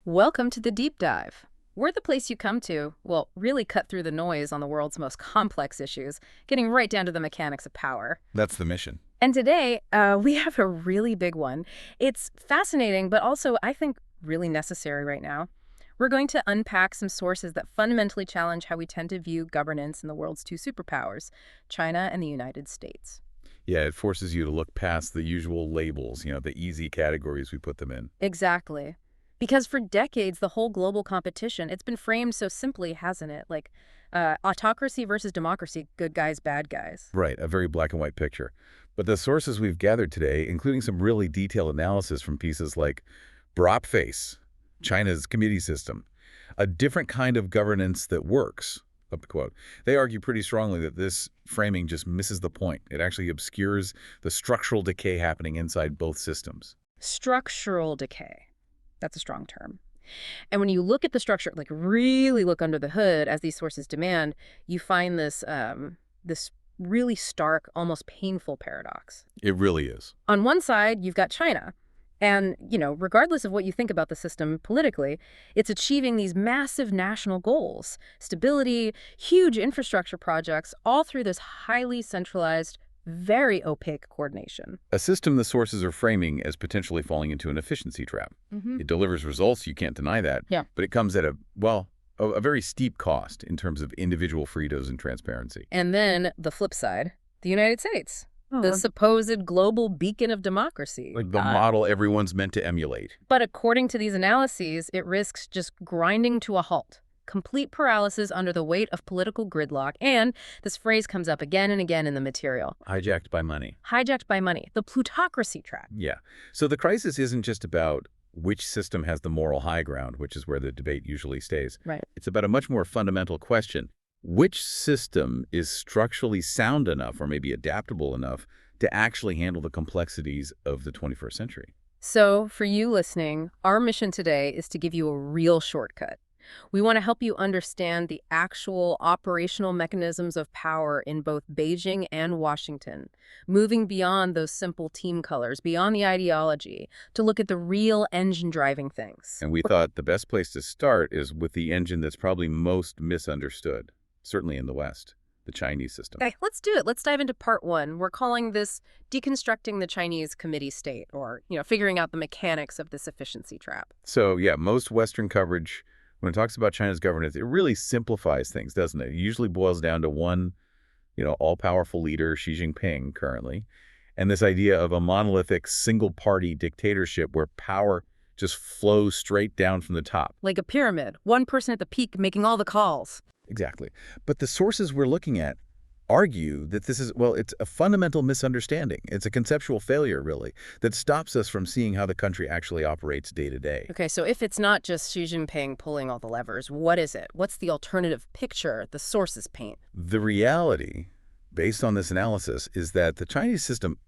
Welcome to the Deep Dive. We're the place you come to, well, really cut through the noise on the world's most complex issues, getting right down to the mechanics of power. That's the mission. And today, we have a really big one. It's fascinating, but also, I think, really necessary right now. We're going to unpack some sources that fundamentally challenge how we tend to view governance in the world's two superpowers, China and the United States. Yeah, it forces you to look past the usual labels, the easy categories we put them in. Exactly. Because for decades, the whole global competition, it's been framed so simply, hasn't it? Like autocracy versus democracy, good guys, bad guys. Right, a very black and white picture. But the sources we've gathered today, including some really detailed analysis from pieces like Face, China's committee system, a different kind of governance that works, up the quote. They argue pretty strongly that this framing just misses the point. It actually obscures the structural decay happening inside both systems. Structural decay. That's a strong term. And when you look at the structure, like really look under the hood, as these sources demand, you find this really stark, almost painful paradox. It really is. On one side, you've got China. And, regardless of what you think about the system politically, it's achieving these massive national goals, stability, huge infrastructure projects, all through this highly centralized, very opaque coordination. A system the sources are framing as potentially falling into an efficiency trap. It delivers results, you can't deny that. Yeah. But it comes at a very steep cost in terms of individual freedoms and transparency. And then the flip side, the United States, the supposed global beacon of democracy. Like the model everyone's meant to emulate. But according to these analyses, it risks just grinding to a halt. Complete paralysis under the weight of political gridlock, and this phrase comes up again and again in the material. Hijacked by money. Hijacked by money. The plutocracy trap. Yeah. So the crisis isn't just about which system has the moral high ground, which is where the debate usually stays. Right. It's about a much more fundamental question. Which system is structurally sound enough or maybe adaptable enough to actually handle the complexities of the 21st century? So, for you listening, our mission today is to give you a real shortcut. We want to help you understand the actual operational mechanisms of power in both Beijing and Washington, moving beyond those simple team colors, beyond the ideology, to look at the real engine driving things. And we thought the best place to start is with the engine that's probably most misunderstood, certainly in the West, the Chinese system. Okay, let's do it. Let's dive into part one. We're calling this Deconstructing the Chinese Committee State, or, figuring out the mechanics of this efficiency trap. So, yeah, most Western coverage, when it talks about China's governance, it really simplifies things, doesn't it? It usually boils down to one, all-powerful leader, Xi Jinping, currently, and this idea of a monolithic single-party dictatorship where power just flows straight down from the top. Like a pyramid, one person at the peak making all the calls. Exactly. But the sources we're looking at argue that this is, it's a fundamental misunderstanding. It's a conceptual failure, really, that stops us from seeing how the country actually operates day to day. Okay, so if it's not just Xi Jinping pulling all the levers, what is it? What's the alternative picture the sources paint? The reality, based on this analysis, is that the Chinese system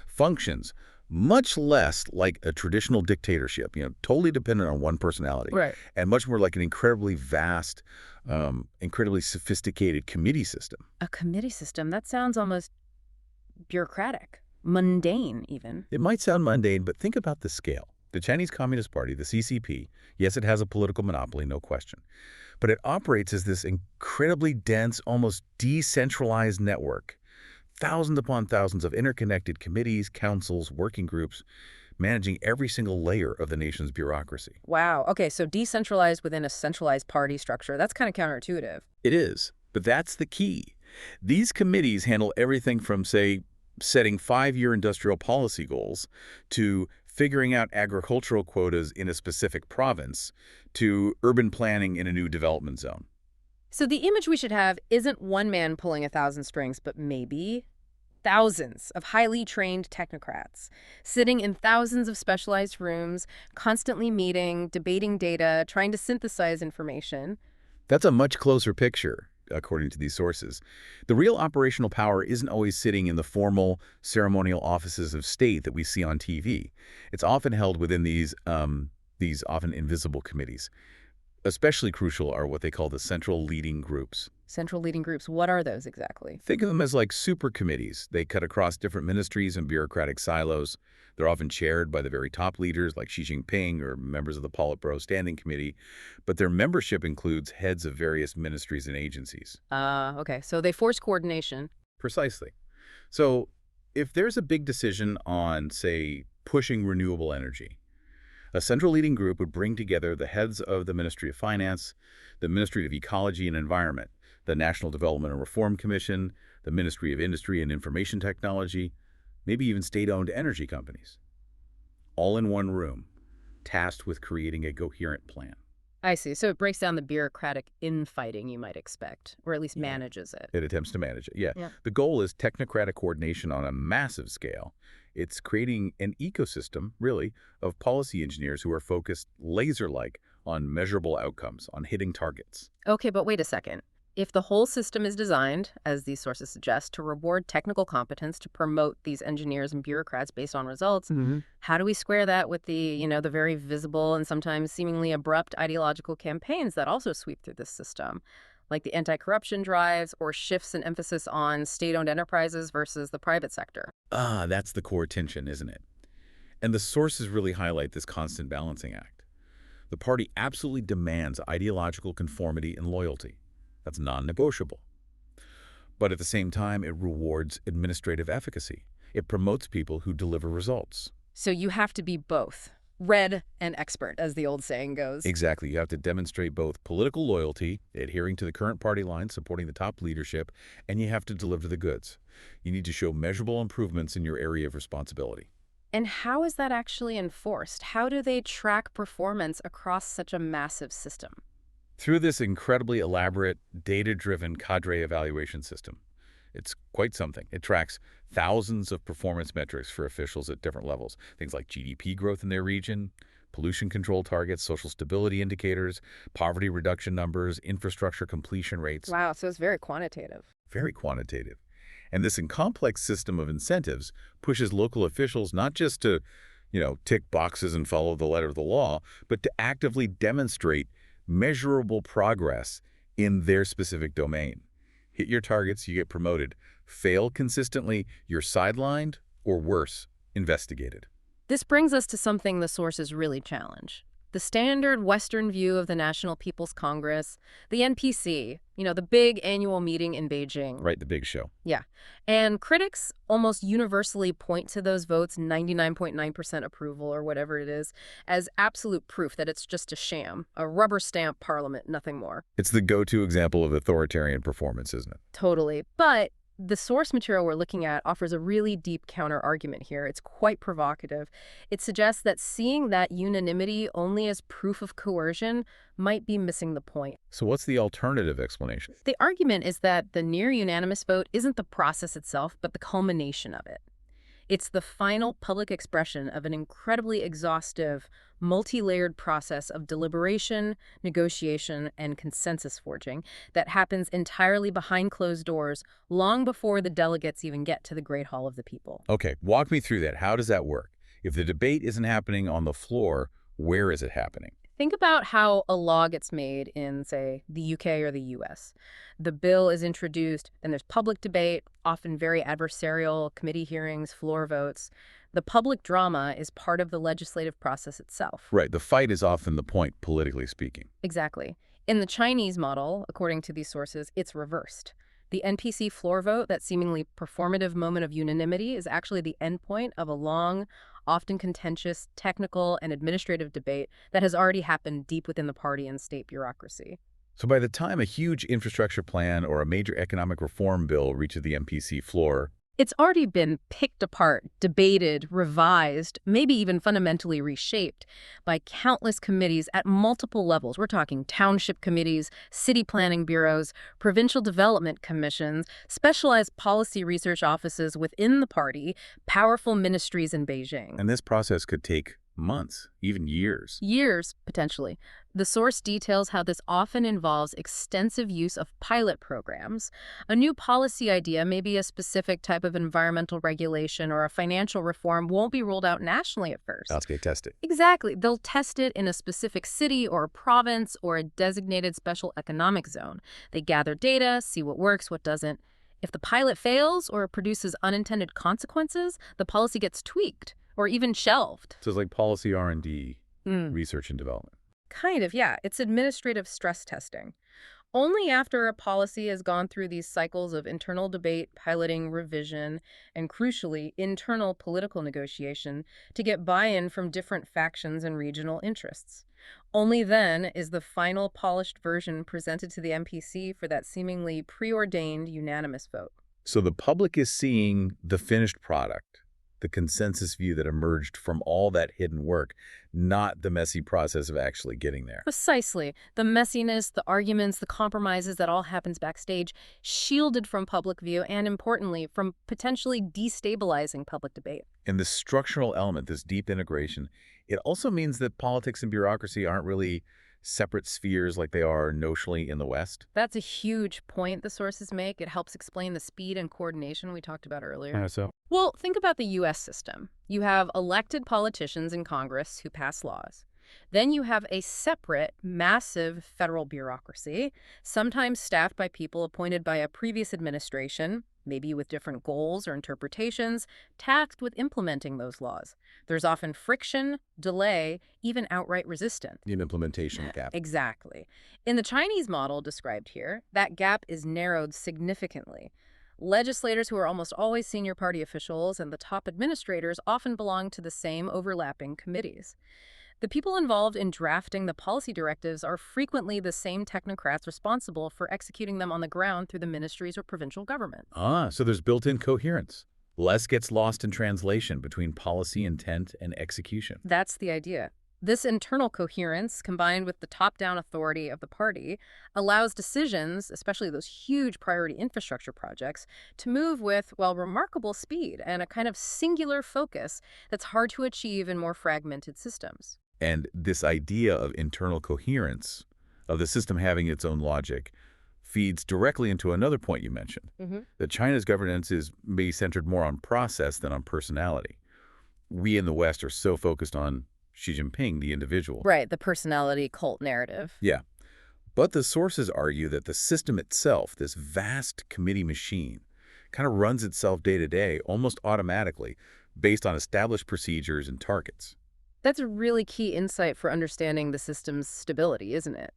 functions much less like a traditional dictatorship, totally dependent on one personality. Right. And much more like an incredibly vast, incredibly sophisticated committee system. A committee system? That sounds almost bureaucratic, mundane even. It might sound mundane, but think about the scale. The Chinese Communist Party, the CCP, yes, it has a political monopoly, no question. But it operates as this incredibly dense, almost decentralized network. Thousands upon thousands of interconnected committees, councils, working groups, managing every single layer of the nation's bureaucracy. Wow. Okay, so decentralized within a centralized party structure. That's kind of counterintuitive. It is, but that's the key. These committees handle everything from, say, setting 5-year industrial policy goals to figuring out agricultural quotas in a specific province to urban planning in a new development zone. So the image we should have isn't one man pulling 1,000 strings, but maybe thousands of highly trained technocrats sitting in thousands of specialized rooms, constantly meeting, debating data, trying to synthesize information. That's a much closer picture, according to these sources. The real operational power isn't always sitting in the formal ceremonial offices of state that we see on TV. It's often held within these often invisible committees. Especially crucial are what they call the central leading groups. Central leading groups, what are those exactly? Think of them as like super committees. They cut across different ministries and bureaucratic silos. They're often chaired by the very top leaders like Xi Jinping or members of the Politburo Standing Committee, but their membership includes heads of various ministries and agencies. Okay, so they force coordination. Precisely. So if there's a big decision on, say, pushing renewable energy, a central leading group would bring together the heads of the Ministry of Finance, the Ministry of Ecology and Environment, the National Development and Reform Commission, the Ministry of Industry and Information Technology, maybe even state-owned energy companies, all in one room, tasked with creating a coherent plan. I see. So it breaks down the bureaucratic infighting you might expect, or at least Yeah. manages it. It attempts to manage it, yeah. Yeah. The goal is technocratic coordination on a massive scale. It's creating an ecosystem, really, of policy engineers who are focused laser-like on measurable outcomes, on hitting targets. Okay, but wait a second. If the whole system is designed, as these sources suggest, to reward technical competence to promote these engineers and bureaucrats based on results, how do we square that with the very visible and sometimes seemingly abrupt ideological campaigns that also sweep through this system, like the anti-corruption drives or shifts in emphasis on state-owned enterprises versus the private sector? That's the core tension, isn't it? And the sources really highlight this constant balancing act. The party absolutely demands ideological conformity and loyalty. That's non-negotiable. But at the same time, it rewards administrative efficacy. It promotes people who deliver results. So you have to be both, red and expert, as the old saying goes. Exactly. You have to demonstrate both political loyalty, adhering to the current party line, supporting the top leadership, and you have to deliver the goods. You need to show measurable improvements in your area of responsibility. And how is that actually enforced? How do they track performance across such a massive system? Through this incredibly elaborate, data-driven cadre evaluation system. It's quite something. It tracks thousands of performance metrics for officials at different levels. Things like GDP growth in their region, pollution control targets, social stability indicators, poverty reduction numbers, infrastructure completion rates. Wow, so it's very quantitative. Very quantitative. And this complex system of incentives pushes local officials not just to, tick boxes and follow the letter of the law, but to actively demonstrate measurable progress in their specific domain. Hit your targets, you get promoted. Fail consistently, you're sidelined, or worse, investigated. This brings us to something the sources really challenge. The standard Western view of the National People's Congress, the NPC, the big annual meeting in Beijing. Right, the big show. Yeah. And critics almost universally point to those votes, 99.9% approval or whatever it is, as absolute proof that it's just a sham, a rubber stamp parliament, nothing more. It's the go-to example of authoritarian performance, isn't it? Totally. But the source material we're looking at offers a really deep counter-argument here. It's quite provocative. It suggests that seeing that unanimity only as proof of coercion might be missing the point. So what's the alternative explanation? The argument is that the near-unanimous vote isn't the process itself, but the culmination of it. It's the final public expression of an incredibly exhaustive, multi-layered process of deliberation, negotiation, and consensus forging that happens entirely behind closed doors long before the delegates even get to the Great Hall of the People. Okay, walk me through that. How does that work? If the debate isn't happening on the floor, where is it happening? Think about how a law gets made in, say, the UK or the US. The bill is introduced, and there's public debate, often very adversarial, committee hearings, floor votes. The public drama is part of the legislative process itself. Right, the fight is often the point, politically speaking. Exactly. In the Chinese model, according to these sources, it's reversed. The NPC floor vote, that seemingly performative moment of unanimity, is actually the endpoint of a long, often contentious, technical and administrative debate that has already happened deep within the party and state bureaucracy. So by the time a huge infrastructure plan or a major economic reform bill reaches the MPC floor, It's already been picked apart, debated, revised, maybe even fundamentally reshaped by countless committees at multiple levels. We're talking township committees, city planning bureaus, provincial development commissions, specialized policy research offices within the party, powerful ministries in Beijing. and this process could take months, even years. Years, potentially. The source details how this often involves extensive use of pilot programs. A new policy idea, maybe a specific type of environmental regulation or a financial reform, won't be rolled out nationally at first. That's get tested. Exactly. They'll test it in a specific city or province or a designated special economic zone. They gather data, see what works, what doesn't. If the pilot fails or produces unintended consequences, the policy gets tweaked or even shelved. So it's like policy R&D, Mm. research and development. Kind of, yeah. It's administrative stress testing. Only after a policy has gone through these cycles of internal debate, piloting, revision, and crucially, internal political negotiation to get buy-in from different factions and regional interests. Only then is the final polished version presented to the MPC for that seemingly preordained unanimous vote. So the public is seeing the finished product, the consensus view that emerged from all that hidden work, not the messy process of actually getting there. Precisely. The messiness, the arguments, the compromises, that all happens backstage, shielded from public view and, importantly, from potentially destabilizing public debate. And this structural element, this deep integration, it also means that politics and bureaucracy aren't really separate spheres like they are notionally in the West. That's a huge point the sources make. It helps explain the speed and coordination we talked about earlier. So Well, think about the U.S. system. You have elected politicians in Congress who pass laws. Then you have a separate, massive federal bureaucracy, sometimes staffed by people appointed by a previous administration, maybe with different goals or interpretations, tasked with implementing those laws. There's often friction, delay, even outright resistance. an implementation gap. Exactly. In the Chinese model described here, that gap is narrowed significantly. Legislators who are almost always senior party officials and the top administrators often belong to the same overlapping committees. The people involved in drafting the policy directives are frequently the same technocrats responsible for executing them on the ground through the ministries or provincial government. So there's built-in coherence. Less gets lost in translation between policy intent and execution. That's the idea. This internal coherence, combined with the top-down authority of the party, allows decisions, especially those huge priority infrastructure projects, to move with, well, remarkable speed and a kind of singular focus that's hard to achieve in more fragmented systems. And this idea of internal coherence, of the system having its own logic, feeds directly into another point you mentioned, that China's governance is maybe centered more on process than on personality. We in the West are so focused on Xi Jinping, the individual. Right, the personality cult narrative. Yeah. But the sources argue that the system itself, this vast committee machine, kind of runs itself day to day, almost automatically, based on established procedures and targets. That's a really key insight for understanding the system's stability, isn't it?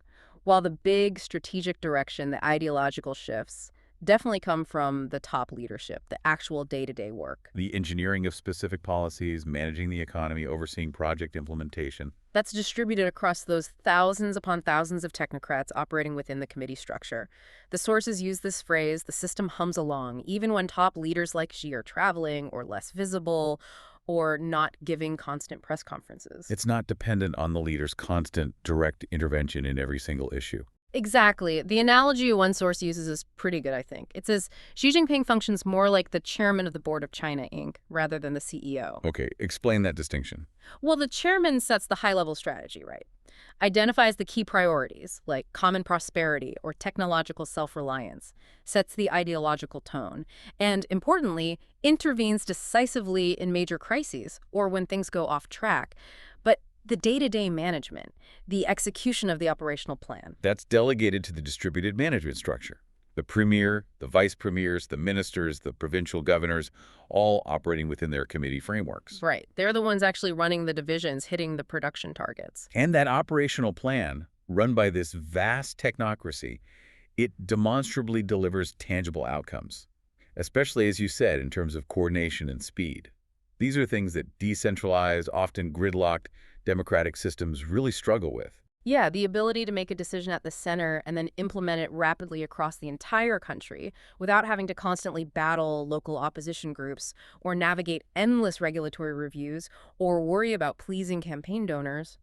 While the big strategic direction, the ideological shifts, definitely come from the top leadership, the actual day-to-day work. The engineering of specific policies, managing the economy, overseeing project implementation. That's distributed across those thousands upon thousands of technocrats operating within the committee structure. The sources use this phrase, the system hums along, even when top leaders like Xi are traveling or less visible or not giving constant press conferences. It's not dependent on the leader's constant direct intervention in every single issue. Exactly. The analogy one source uses is pretty good, I think. It says Xi Jinping functions more like the chairman of the board of China, Inc., rather than the CEO. Okay, explain that distinction. Well, the chairman sets the high-level strategy, right? Identifies the key priorities, like common prosperity or technological self-reliance, sets the ideological tone, and, importantly, intervenes decisively in major crises or when things go off track. But the day-to-day management, the execution of the operational plan. That's delegated to the distributed management structure. The premier, the vice premiers, the ministers, the provincial governors, all operating within their committee frameworks. Right. They're the ones actually running the divisions, hitting the production targets. And that operational plan, run by this vast technocracy, it demonstrably delivers tangible outcomes, especially, as you said, in terms of coordination and speed. These are things that decentralized, often gridlocked, democratic systems really struggle with. Yeah, the ability to make a decision at the center and then implement it rapidly across the entire country without having to constantly battle local opposition groups or navigate endless regulatory reviews or worry about pleasing campaign donors.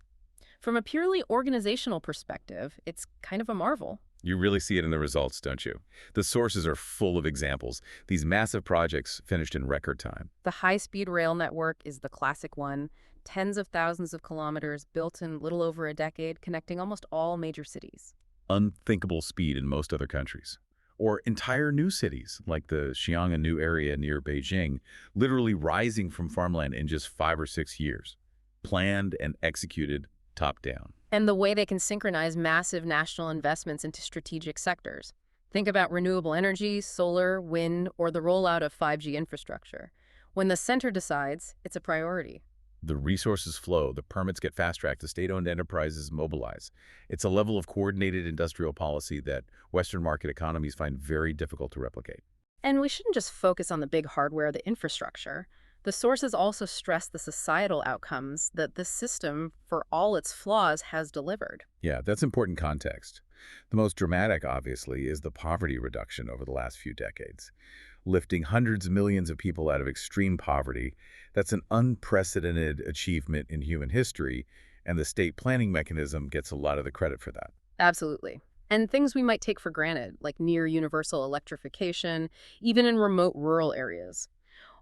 From a purely organizational perspective, it's kind of a marvel. You really see it in the results, don't you? The sources are full of examples. These massive projects finished in record time. The high-speed rail network is the classic one. Tens of thousands of kilometers built in little over a decade, connecting almost all major cities. Unthinkable speed in most other countries. Or entire new cities, like the Xiang'an area near Beijing, literally rising from farmland in just 5 or 6 years. Planned and executed top down. And the way they can synchronize massive national investments into strategic sectors. Think about renewable energy, solar, wind, or the rollout of 5G infrastructure. When the center decides, it's a priority. The resources flow, the permits get fast-tracked, the state-owned enterprises mobilize. It's a level of coordinated industrial policy that Western market economies find very difficult to replicate. And we shouldn't just focus on the big hardware, the infrastructure. The sources also stress the societal outcomes that this system, for all its flaws, has delivered. Yeah, that's important context. The most dramatic, obviously, is the poverty reduction over the last few decades. Lifting hundreds of millions of people out of extreme poverty, that's an unprecedented achievement in human history, and the state planning mechanism gets a lot of the credit for that. Absolutely. And things we might take for granted, like near universal electrification, even in remote rural areas.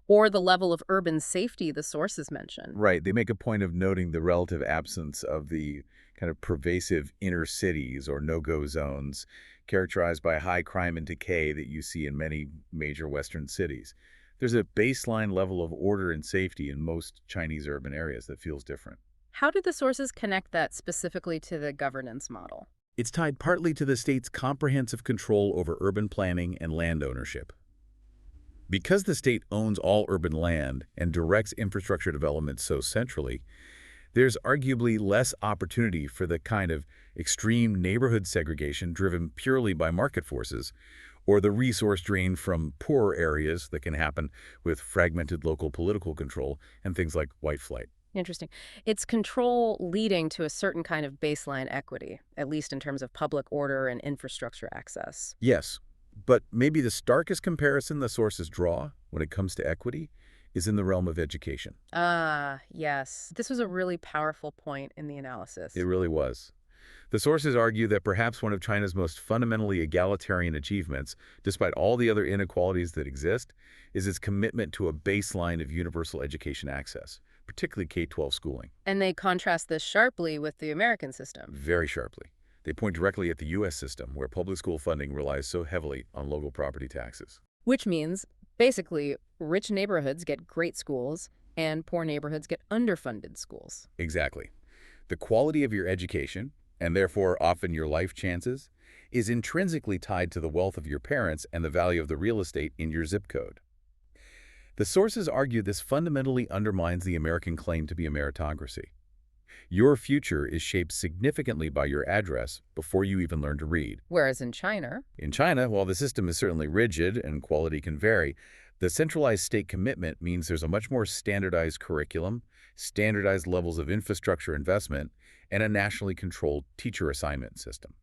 Or the level of urban safety the sources mention. Right, they make a point of noting the relative absence of the kind of pervasive inner cities or no-go zones characterized by high crime and decay that you see in many major Western cities. There's a baseline level of order and safety in most Chinese urban areas that feels different. How do the sources connect that specifically to the governance model? It's tied partly to the state's comprehensive control over urban planning and land ownership. Because the state owns all urban land and directs infrastructure development so centrally, there's arguably less opportunity for the kind of extreme neighborhood segregation driven purely by market forces, or the resource drain from poorer areas that can happen with fragmented local political control and things like white flight. Interesting. It's control leading to a certain kind of baseline equity, at least in terms of public order and infrastructure access. Yes, but maybe the starkest comparison the sources draw when it comes to equity is in the realm of education. Ah, yes. This was a really powerful point in the analysis. It really was. The sources argue that perhaps one of China's most fundamentally egalitarian achievements, despite all the other inequalities that exist, is its commitment to a baseline of universal education access, particularly K-12 schooling. And they contrast this sharply with the American system. Very sharply. They point directly at the U.S. system, where public school funding relies so heavily on local property taxes. Which means, basically, rich neighborhoods get great schools and poor neighborhoods get underfunded schools. Exactly. The quality of your education, and therefore often your life chances, is intrinsically tied to the wealth of your parents and the value of the real estate in your zip code. The sources argue this fundamentally undermines the American claim to be a meritocracy. Your future is shaped significantly by your address before you even learn to read. Whereas in China, While the system is certainly rigid and quality can vary, the centralized state commitment means there's a much more standardized curriculum, standardized levels of infrastructure investment, and a nationally controlled teacher assignment system.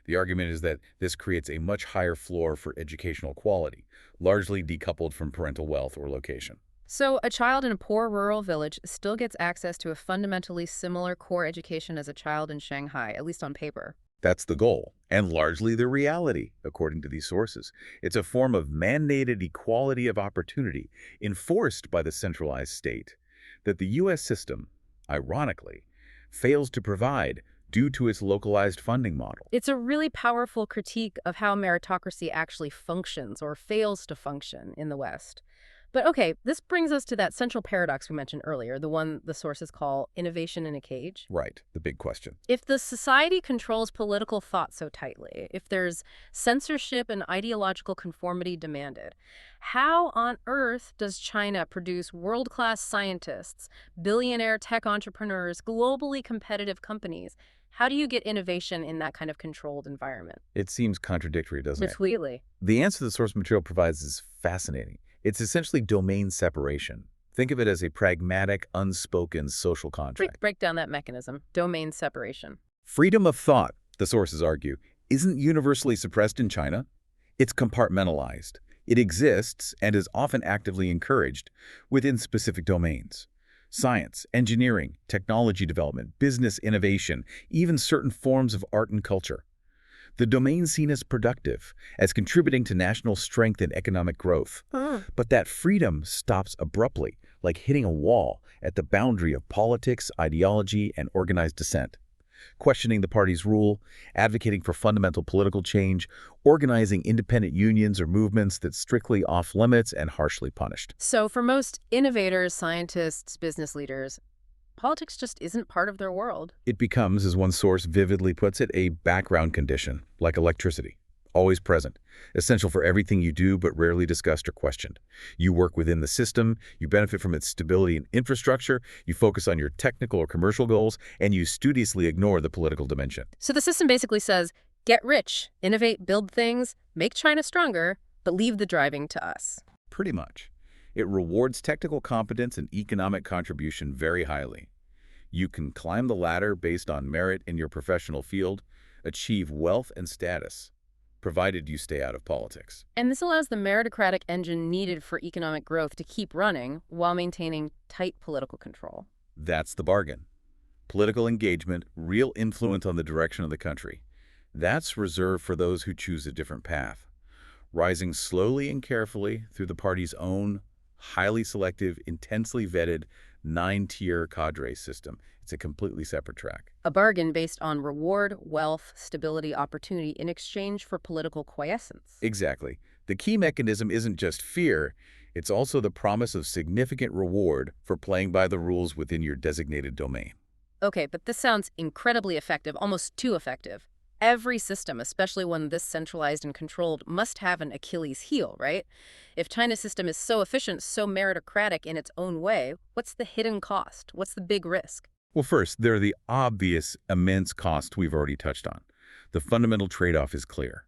The argument is that this creates a much higher floor for educational quality, largely decoupled from parental wealth or location. so a child in a poor rural village still gets access to a fundamentally similar core education as a child in Shanghai, at least on paper. That's the goal, and largely the reality, according to these sources. It's a form of mandated equality of opportunity enforced by the centralized state that the U.S. system, ironically, fails to provide due to its localized funding model. It's a really powerful critique of how meritocracy actually functions or fails to function in the West. But okay, this brings us to that central paradox we mentioned earlier, the one the sources call innovation in a cage. Right, the big question. If the society controls political thought so tightly, if there's censorship and ideological conformity demanded, how on earth does China produce world-class scientists, billionaire tech entrepreneurs, globally competitive companies? How do you get innovation in that kind of controlled environment? It seems contradictory, doesn't it? Completely. The answer the source material provides is fascinating. It's essentially domain separation. Think of it as a pragmatic, unspoken social contract. Break down that mechanism. Domain separation. Freedom of thought, the sources argue, isn't universally suppressed in China. It's compartmentalized. It exists and is often actively encouraged within specific domains. Science, engineering, technology development, business innovation, even certain forms of art and culture. The domain seen as productive, as contributing to national strength and economic growth. But that freedom stops abruptly like hitting a wall at the boundary of politics, ideology, and organized dissent. Questioning the party's rule, advocating for fundamental political change, organizing independent unions or movements that's strictly off-limits and harshly punished. So for most innovators, scientists, business leaders, politics just isn't part of their world. It becomes, as one source vividly puts it, a background condition, like electricity, always present, essential for everything you do but rarely discussed or questioned. You work within the system, you benefit from its stability and infrastructure, you focus on your technical or commercial goals, and you studiously ignore the political dimension. So the system basically says, get rich, innovate, build things, make China stronger, but leave the driving to us. Pretty much. It rewards technical competence and economic contribution very highly. You can climb the ladder based on merit in your professional field, achieve wealth and status, provided you stay out of politics. And this allows the meritocratic engine needed for economic growth to keep running while maintaining tight political control. That's the bargain. Political engagement, real influence on the direction of the country. That's reserved for those who choose a different path, rising slowly and carefully through the party's own highly selective, intensely vetted, 9-tier cadre system. It's a completely separate track. A bargain based on reward, wealth, stability, opportunity in exchange for political quiescence. Exactly. The key mechanism isn't just fear, it's also the promise of significant reward for playing by the rules within your designated domain. Okay, but this sounds incredibly effective, almost too effective. Every system, especially one this centralized and controlled, must have an Achilles heel, right? If China's system is so efficient, so meritocratic in its own way, what's the hidden cost? What's the big risk? Well, first, there are the obvious, immense costs we've already touched on. The fundamental trade-off is clear.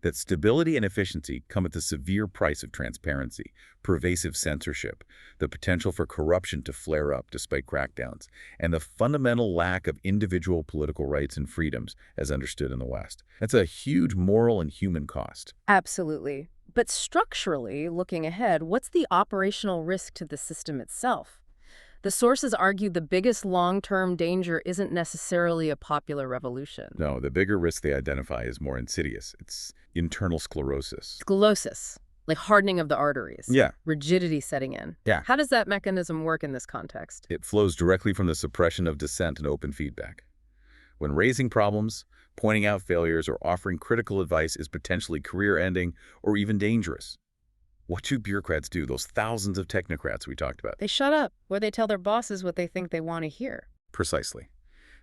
That stability and efficiency come at the severe price of transparency, pervasive censorship, the potential for corruption to flare up despite crackdowns, and the fundamental lack of individual political rights and freedoms as understood in the West. That's a huge moral and human cost. Absolutely. But structurally, looking ahead, what's the operational risk to the system itself? The sources argue the biggest long-term danger isn't necessarily a popular revolution. No, the bigger risk they identify is more insidious. It's internal sclerosis. Sclerosis, like hardening of the arteries. Yeah. Rigidity setting in. Yeah. How does that mechanism work in this context? It flows directly from the suppression of dissent and open feedback. When raising problems, pointing out failures, or offering critical advice is potentially career-ending or even dangerous. What do bureaucrats do, those thousands of technocrats we talked about? They shut up, or they tell their bosses what they think they want to hear. Precisely.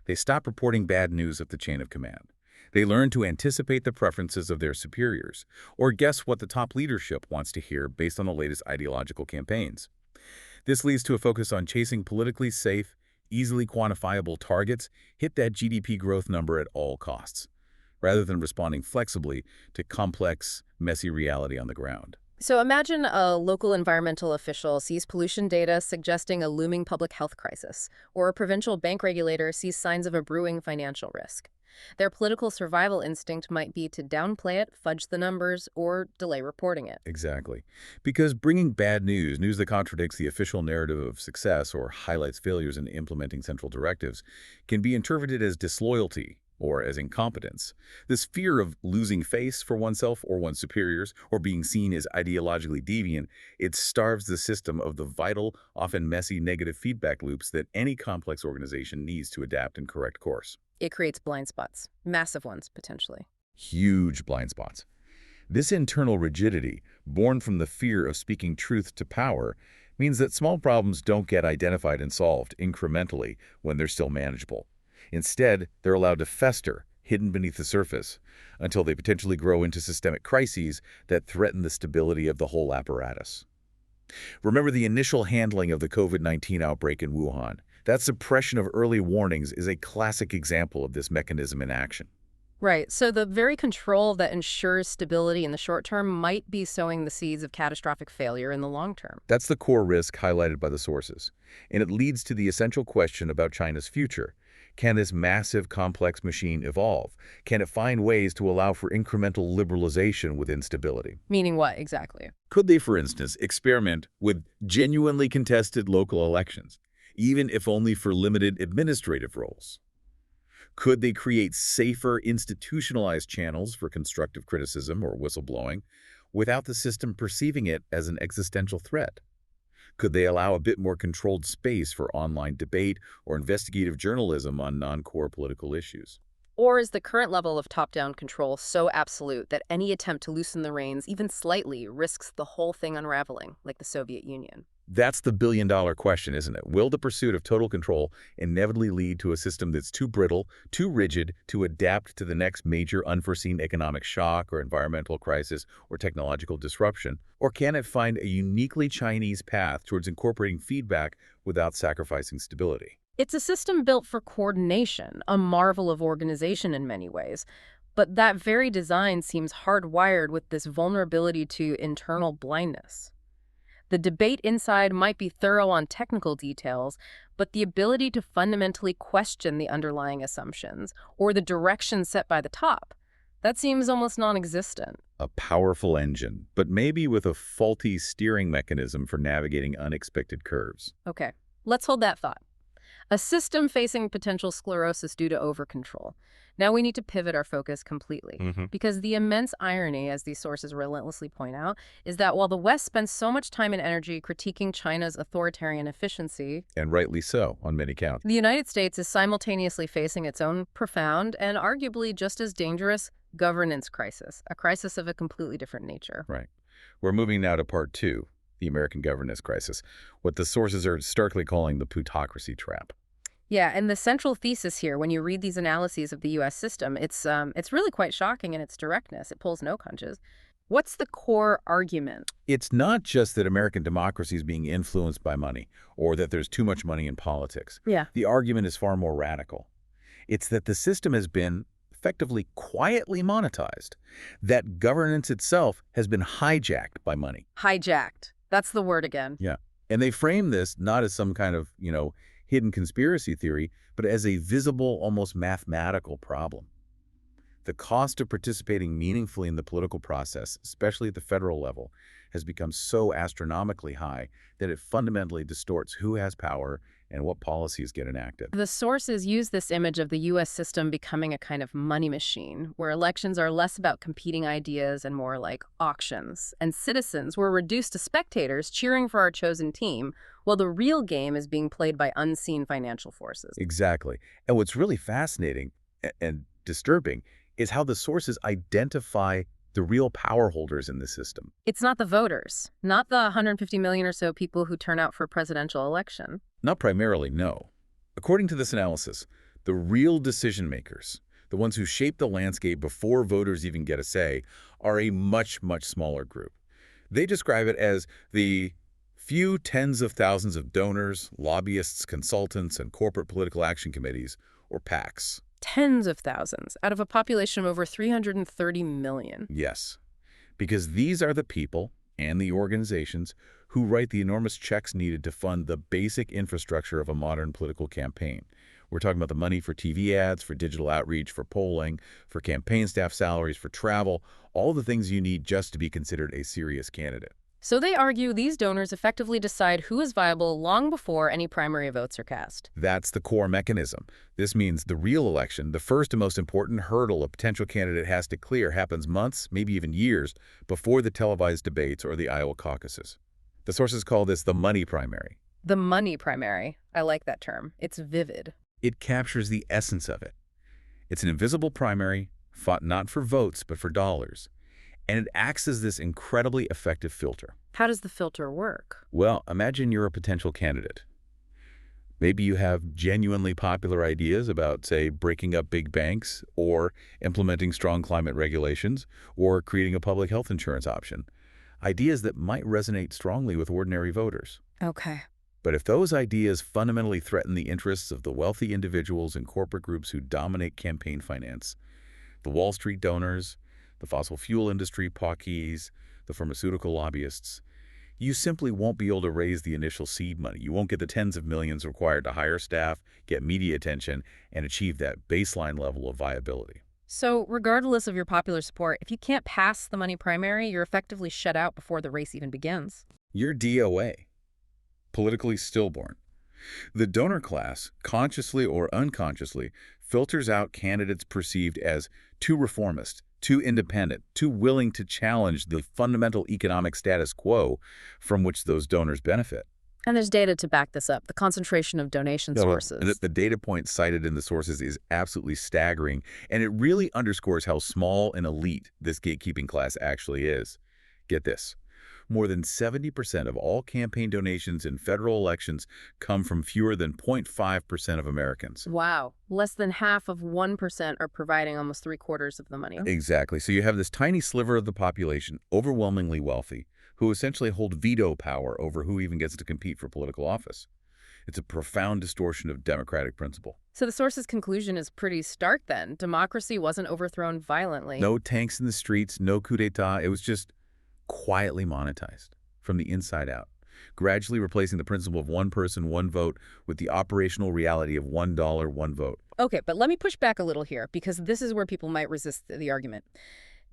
They stop reporting bad news up the chain of command. They learn to anticipate the preferences of their superiors, or guess what the top leadership wants to hear based on the latest ideological campaigns. This leads to a focus on chasing politically safe, easily quantifiable targets, hit that GDP growth number at all costs, rather than responding flexibly to complex, messy reality on the ground. So imagine a local environmental official sees pollution data suggesting a looming public health crisis, or a provincial bank regulator sees signs of a brewing financial risk. Their political survival instinct might be to downplay it, fudge the numbers, or delay reporting it. Exactly. Because bringing bad news, news that contradicts the official narrative of success or highlights failures in implementing central directives, can be interpreted as disloyalty or as incompetence. This fear of losing face for oneself or one's superiors, or being seen as ideologically deviant, it starves the system of the vital, often messy negative feedback loops that any complex organization needs to adapt and correct course. It creates blind spots, massive ones, potentially. Huge blind spots. This internal rigidity, born from the fear of speaking truth to power, means that small problems don't get identified and solved incrementally when they're still manageable. Instead, they're allowed to fester, hidden beneath the surface, until they potentially grow into systemic crises that threaten the stability of the whole apparatus. Remember the initial handling of the COVID-19 outbreak in Wuhan. That suppression of early warnings is a classic example of this mechanism in action. Right, so the very control that ensures stability in the short term might be sowing the seeds of catastrophic failure in the long term. That's the core risk highlighted by the sources, and it leads to the essential question about China's future. Can this massive, complex machine evolve? Can it find ways to allow for incremental liberalization within stability? Meaning what, exactly? Could they, for instance, experiment with genuinely contested local elections, even if only for limited administrative roles? Could they create safer, institutionalized channels for constructive criticism or whistleblowing without the system perceiving it as an existential threat? Could they allow a bit more controlled space for online debate or investigative journalism on non-core political issues? Or is the current level of top-down control so absolute that any attempt to loosen the reins, even slightly, risks the whole thing unraveling, like the Soviet Union? That's the billion-dollar question, isn't it? Will the pursuit of total control inevitably lead to a system that's too brittle, too rigid to adapt to the next major unforeseen economic shock or environmental crisis or technological disruption? Or can it find a uniquely Chinese path towards incorporating feedback without sacrificing stability? It's a system built for coordination, a marvel of organization in many ways. But that very design seems hardwired with this vulnerability to internal blindness. The debate inside might be thorough on technical details, but the ability to fundamentally question the underlying assumptions or the direction set by the top, that seems almost non-existent. A powerful engine, but maybe with a faulty steering mechanism for navigating unexpected curves. Okay, let's hold that thought. A system facing potential sclerosis due to overcontrol. Now we need to pivot our focus completely, because the immense irony, as these sources relentlessly point out, is that while the West spends so much time and energy critiquing China's authoritarian efficiency, And rightly so, on many counts. the United States is simultaneously facing its own profound and arguably just as dangerous governance crisis, a crisis of a completely different nature. Right. We're moving now to part two, the American governance crisis, what the sources are starkly calling the plutocracy trap. Yeah, and the central thesis here, when you read these analyses of the U.S. system, it's really quite shocking in its directness. It pulls no punches. What's the core argument? It's not just that American democracy is being influenced by money or that there's too much money in politics. Yeah. The argument is far more radical. It's that the system has been effectively quietly monetized, that governance itself has been hijacked by money. Hijacked. That's the word again. Yeah. And they frame this not as some kind of, hidden conspiracy theory, but as a visible, almost mathematical problem. The cost of participating meaningfully in the political process, especially at the federal level, has become so astronomically high that it fundamentally distorts who has power and what policies get enacted. The sources use this image of the U.S. system becoming a kind of money machine, where elections are less about competing ideas and more like auctions, and citizens were reduced to spectators cheering for our chosen team, while the real game is being played by unseen financial forces. Exactly. And what's really fascinating and disturbing is how the sources identify the real power holders in the system. It's not the voters, not the 150 million or so people who turn out for a presidential election. Not primarily, no. According to this analysis, the real decision makers, the ones who shape the landscape before voters even get a say, are a much, much smaller group. They describe it as the few tens of thousands of donors, lobbyists, consultants, and corporate political action committees, or PACs. Tens of thousands, out of a population of over 330 million. Yes, because these are the people and the organizations who write the enormous checks needed to fund the basic infrastructure of a modern political campaign. We're talking about the money for TV ads, for digital outreach, for polling, for campaign staff salaries, for travel, all the things you need just to be considered a serious candidate. So they argue these donors effectively decide who is viable long before any primary votes are cast. That's the core mechanism. This means the real election, the first and most important hurdle a potential candidate has to clear, happens months, maybe even years, before the televised debates or the Iowa caucuses. The sources call this the money primary. The money primary. I like that term. It's vivid. It captures the essence of it. It's an invisible primary, fought not for votes, but for dollars. And it acts as this incredibly effective filter. How does the filter work? Well, imagine you're a potential candidate. Maybe you have genuinely popular ideas about, say, breaking up big banks, or implementing strong climate regulations, or creating a public health insurance option. Ideas that might resonate strongly with ordinary voters. Okay. But if those ideas fundamentally threaten the interests of the wealthy individuals and corporate groups who dominate campaign finance, the Wall Street donors, the fossil fuel industry pawkies, the pharmaceutical lobbyists, you simply won't be able to raise the initial seed money. You won't get the tens of millions required to hire staff, get media attention, and achieve that baseline level of viability. So regardless of your popular support, if you can't pass the money primary, you're effectively shut out before the race even begins. You're DOA, politically stillborn. The donor class, consciously or unconsciously, filters out candidates perceived as too reformist, too independent, too willing to challenge the fundamental economic status quo from which those donors benefit. And there's data to back this up, the concentration of donation Yeah, well, and sources. the data point cited in the sources is absolutely staggering, and it really underscores how small and elite this gatekeeping class actually is. Get this. More than 70% of all campaign donations in federal elections come from fewer than 0.5% of Americans. Wow. Less than half of 1% are providing almost three-quarters of the money. Exactly. So you have this tiny sliver of the population, overwhelmingly wealthy, who essentially hold veto power over who even gets to compete for political office. It's a profound distortion of democratic principle. So the source's conclusion is pretty stark then. Democracy wasn't overthrown violently. No tanks in the streets, no coup d'etat. It was just quietly monetized from the inside out, gradually replacing the principle of one person, one vote with the operational reality of $1, one vote. Okay, but let me push back a little here because this is where people might resist the argument.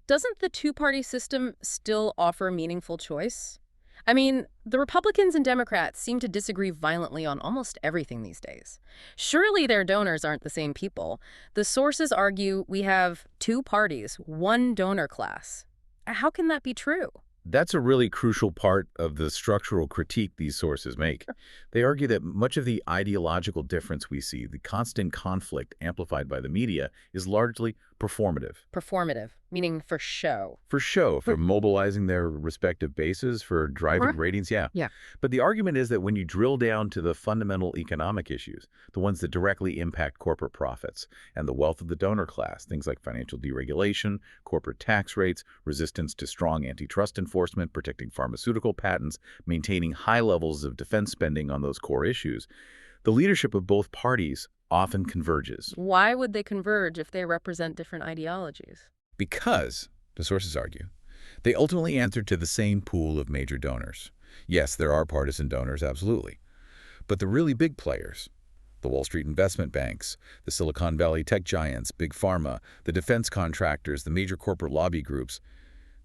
Doesn't the two-party system still offer meaningful choice? I mean, the Republicans and Democrats seem to disagree violently on almost everything these days. Surely their donors aren't the same people. The sources argue we have two parties, one donor class. How can that be true? That's a really crucial part of the structural critique these sources make. They argue that much of the ideological difference we see, the constant conflict amplified by the media, is largely performative. Performative, meaning for show. For show, for mobilizing their respective bases, for driving Right. ratings, yeah. Yeah. But the argument is that when you drill down to the fundamental economic issues, the ones that directly impact corporate profits and the wealth of the donor class, things like financial deregulation, corporate tax rates, resistance to strong antitrust enforcement, protecting pharmaceutical patents, maintaining high levels of defense spending on those core issues, the leadership of both parties often converges. Why would they converge if they represent different ideologies? Because, the sources argue, they ultimately answer to the same pool of major donors. Yes, there are partisan donors, absolutely. But the really big players, the Wall Street investment banks, the Silicon Valley tech giants, big pharma, the defense contractors, the major corporate lobby groups,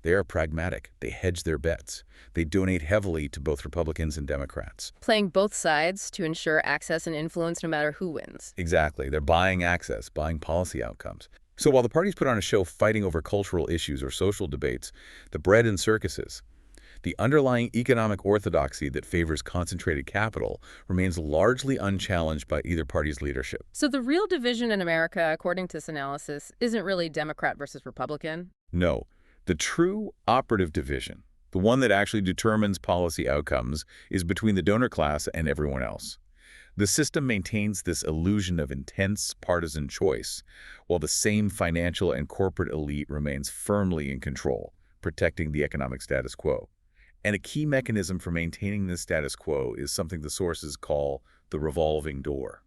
they are pragmatic. They hedge their bets. They donate heavily to both Republicans and Democrats. Playing both sides to ensure access and influence no matter who wins. Exactly. They're buying access, buying policy outcomes. So while the parties put on a show fighting over cultural issues or social debates, the bread and circuses, the underlying economic orthodoxy that favors concentrated capital remains largely unchallenged by either party's leadership. So the real division in America, according to this analysis, isn't really Democrat versus Republican? No, the true operative division, the one that actually determines policy outcomes, is between the donor class and everyone else. The system maintains this illusion of intense partisan choice, while the same financial and corporate elite remains firmly in control, protecting the economic status quo. And a key mechanism for maintaining this status quo is something the sources call the revolving door.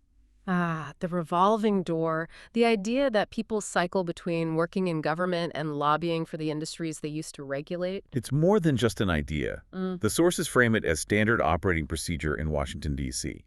Ah, the revolving door, the idea that people cycle between working in government and lobbying for the industries they used to regulate. It's more than just an idea. Mm. The sources frame it as standard operating procedure in Washington, D.C.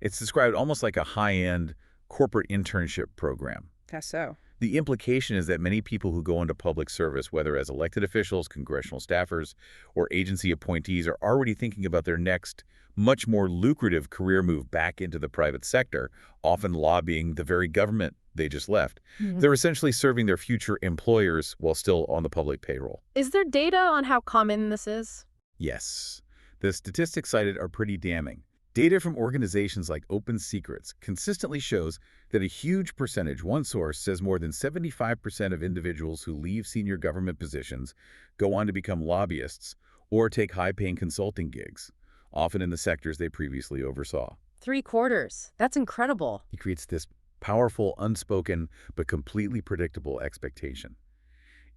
It's described almost like a high-end corporate internship program. How so? The implication is that many people who go into public service, whether as elected officials, congressional staffers, or agency appointees, are already thinking about their next, much more lucrative career move back into the private sector, often lobbying the very government they just left. Mhm. They're essentially serving their future employers while still on the public payroll. Is there data on how common this is? Yes, the statistics cited are pretty damning. Data from organizations like Open Secrets consistently shows that a huge percentage, one source says more than 75% of individuals who leave senior government positions go on to become lobbyists or take high-paying consulting gigs, often in the sectors they previously oversaw. Three-quarters. That's incredible. It creates this powerful, unspoken, but completely predictable expectation.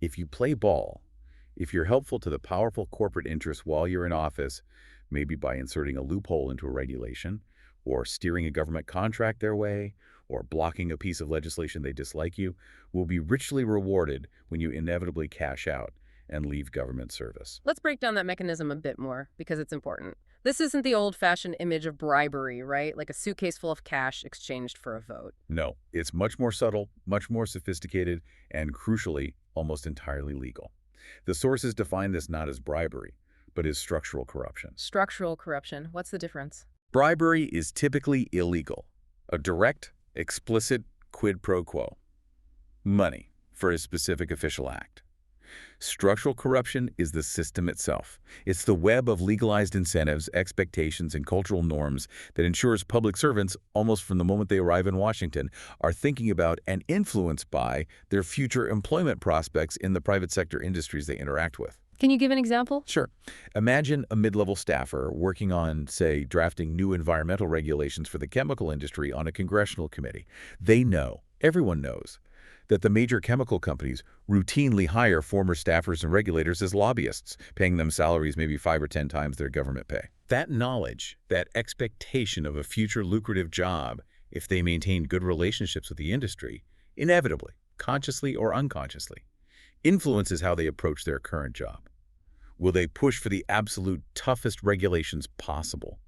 If you play ball, if you're helpful to the powerful corporate interests while you're in office, maybe by inserting a loophole into a regulation, or steering a government contract their way, or blocking a piece of legislation they dislike, you will be richly rewarded when you inevitably cash out and leave government service. Let's break down that mechanism a bit more because it's important. This isn't the old-fashioned image of bribery, right? Like a suitcase full of cash exchanged for a vote. No, it's much more subtle, much more sophisticated, and crucially, almost entirely legal. The sources define this not as bribery, but as structural corruption. Structural corruption. What's the difference? Bribery is typically illegal, a direct, explicit quid pro quo. Money for a specific official act. Structural corruption is the system itself. It's the web of legalized incentives, expectations, and cultural norms that ensures public servants, almost from the moment they arrive in Washington, are thinking about and influenced by their future employment prospects in the private sector industries they interact with. Can you give an example? Sure. Imagine a mid-level staffer working on, say, drafting new environmental regulations for the chemical industry on a congressional committee. They know, everyone knows, that the major chemical companies routinely hire former staffers and regulators as lobbyists, paying them salaries maybe 5 or 10 times their government pay. That knowledge, that expectation of a future lucrative job if they maintain good relationships with the industry, inevitably, consciously or unconsciously, influences how they approach their current job. Will they push for the absolute toughest regulations possible?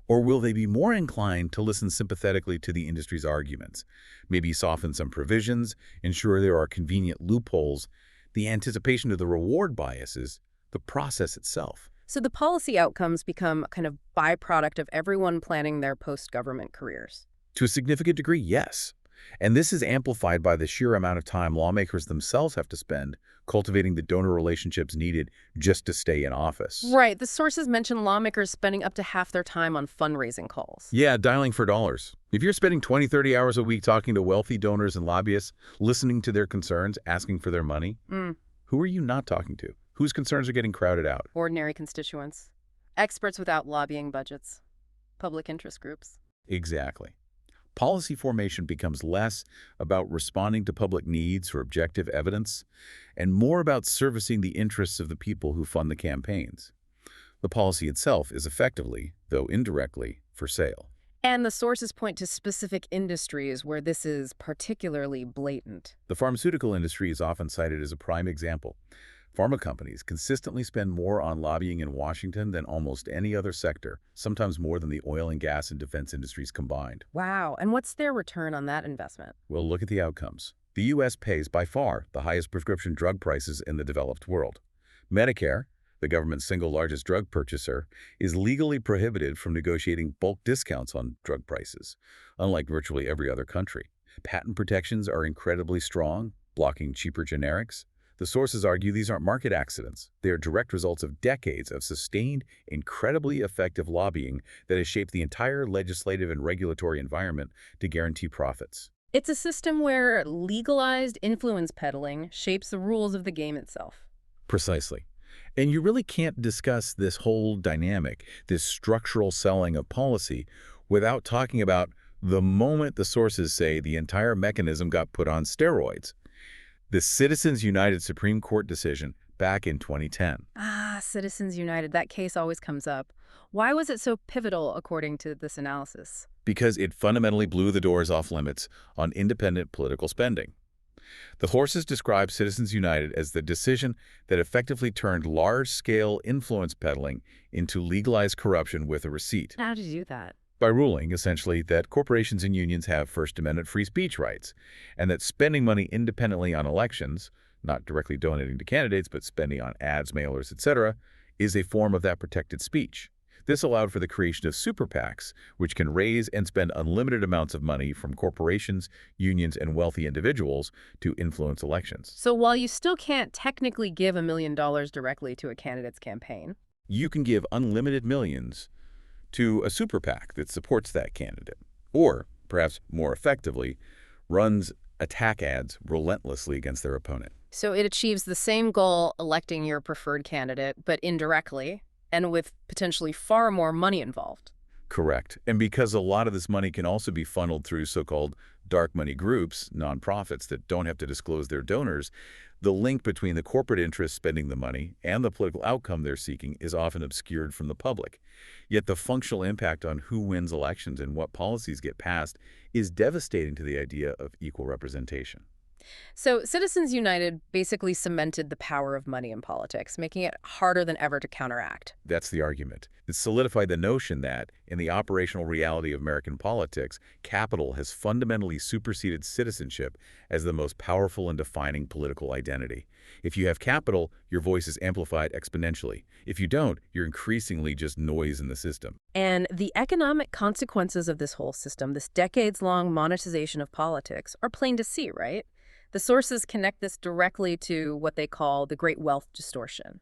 Or will they be more inclined to listen sympathetically to the industry's arguments, maybe soften some provisions, ensure there are convenient loopholes, the anticipation of the reward biases, the process itself? So the policy outcomes become a kind of byproduct of everyone planning their post-government careers. To a significant degree, yes. And this is amplified by the sheer amount of time lawmakers themselves have to spend cultivating the donor relationships needed just to stay in office. Right. The sources mention lawmakers spending up to half their time on fundraising calls. Yeah, dialing for dollars. If you're spending 20, 30 hours a week talking to wealthy donors and lobbyists, listening to their concerns, asking for their money, who are you not talking to? Whose concerns are getting crowded out? Ordinary constituents. Experts without lobbying budgets. Public interest groups. Exactly. Policy formation becomes less about responding to public needs or objective evidence, and more about servicing the interests of the people who fund the campaigns. The policy itself is effectively, though indirectly, for sale. And the sources point to specific industries where this is particularly blatant. The pharmaceutical industry is often cited as a prime example. Pharma companies consistently spend more on lobbying in Washington than almost any other sector, sometimes more than the oil and gas and defense industries combined. Wow. And what's their return on that investment? Well, look at the outcomes. The U.S. pays by far the highest prescription drug prices in the developed world. Medicare, the government's single largest drug purchaser, is legally prohibited from negotiating bulk discounts on drug prices, unlike virtually every other country. Patent protections are incredibly strong, blocking cheaper generics. The sources argue these aren't market accidents. They are direct results of decades of sustained, incredibly effective lobbying that has shaped the entire legislative and regulatory environment to guarantee profits. It's a system where legalized influence peddling shapes the rules of the game itself. Precisely. And you really can't discuss this whole dynamic, this structural selling of policy, without talking about the moment the sources say the entire mechanism got put on steroids. The Citizens United Supreme Court decision back in 2010. Citizens United. That case always comes up. Why was it so pivotal, according to this analysis? Because it fundamentally blew the doors off limits on independent political spending. The sources describe Citizens United as the decision that effectively turned large-scale influence peddling into legalized corruption with a receipt. How did you do that? By ruling, essentially, that corporations and unions have First Amendment free speech rights, and that spending money independently on elections, not directly donating to candidates, but spending on ads, mailers, etc., is a form of that protected speech. This allowed for the creation of super PACs, which can raise and spend unlimited amounts of money from corporations, unions, and wealthy individuals to influence elections. So while you still can't technically give $1 million directly to a candidate's campaign, you can give unlimited millions to a super PAC that supports that candidate, or, perhaps more effectively, runs attack ads relentlessly against their opponent. So it achieves the same goal, electing your preferred candidate, but indirectly, and with potentially far more money involved. Correct. And because a lot of this money can also be funneled through so-called dark money groups, nonprofits that don't have to disclose their donors, the link between the corporate interests spending the money and the political outcome they're seeking is often obscured from the public. Yet the functional impact on who wins elections and what policies get passed is devastating to the idea of equal representation. So Citizens United basically cemented the power of money in politics, making it harder than ever to counteract. That's the argument. It solidified the notion that, in the operational reality of American politics, capital has fundamentally superseded citizenship as the most powerful and defining political identity. If you have capital, your voice is amplified exponentially. If you don't, you're increasingly just noise in the system. And the economic consequences of this whole system, this decades-long monetization of politics, are plain to see, right? The sources connect this directly to what they call the Great Wealth Distortion.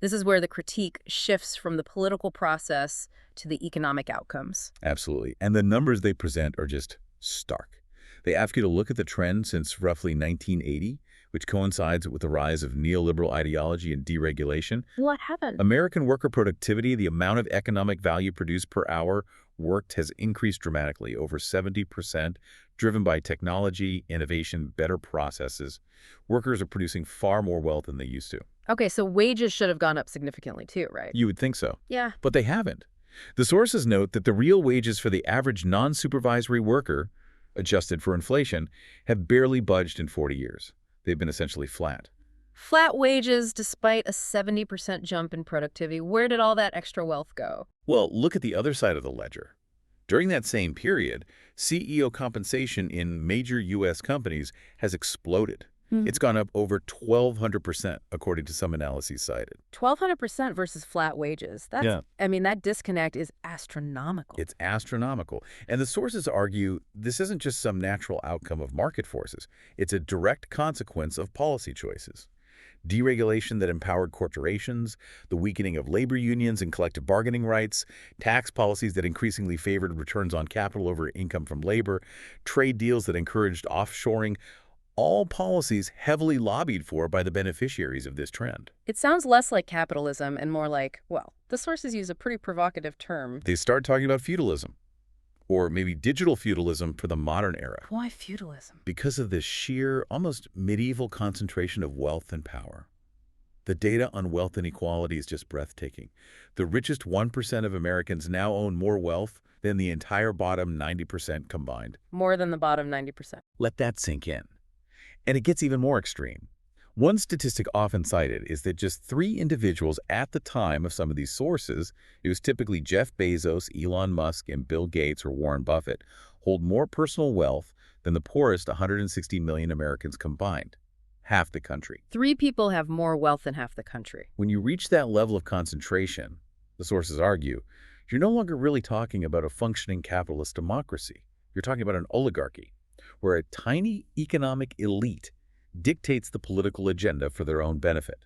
This is where the critique shifts from the political process to the economic outcomes. Absolutely. And the numbers they present are just stark. They ask you to look at the trend since roughly 1980, which coincides with the rise of neoliberal ideology and deregulation. What happened? American worker productivity, the amount of economic value produced per hour worked, has increased dramatically, over 70%, driven by technology, innovation, better processes. Workers are producing far more wealth than they used to. Okay, so wages should have gone up significantly too, right? You would think so, Yeah. but they haven't. The sources note that the real wages for the average non-supervisory worker, adjusted for inflation, have barely budged in 40 years. They've been essentially flat. Flat wages despite a 70% jump in productivity. Where did all that extra wealth go? Well, look at the other side of the ledger. During that same period, CEO compensation in major U.S. companies has exploded. It's gone up over 1,200%, according to some analyses cited. 1,200% versus flat wages. Yeah. That disconnect is astronomical. It's astronomical. And the sources argue this isn't just some natural outcome of market forces. It's a direct consequence of policy choices. Deregulation that empowered corporations, the weakening of labor unions and collective bargaining rights, tax policies that increasingly favored returns on capital over income from labor, trade deals that encouraged offshoring, all policies heavily lobbied for by the beneficiaries of this trend. It sounds less like capitalism and more like, well, the sources use a pretty provocative term. They start talking about feudalism, or maybe digital feudalism for the modern era, Why feudalism? because of this sheer, almost medieval concentration of wealth and power. The data on wealth inequality is just breathtaking. The richest 1% of Americans now own more wealth than the entire bottom 90% combined. More than the bottom 90%. Let that sink in. And it gets even more extreme. One statistic often cited is that just 3 individuals at the time of some of these sources, it was typically Jeff Bezos, Elon Musk, and Bill Gates or Warren Buffett, hold more personal wealth than the poorest 160 million Americans combined. Half the country. 3 people have more wealth than half the country. When you reach that level of concentration, the sources argue, you're no longer really talking about a functioning capitalist democracy. You're talking about an oligarchy, where a tiny economic elite dictates the political agenda for their own benefit.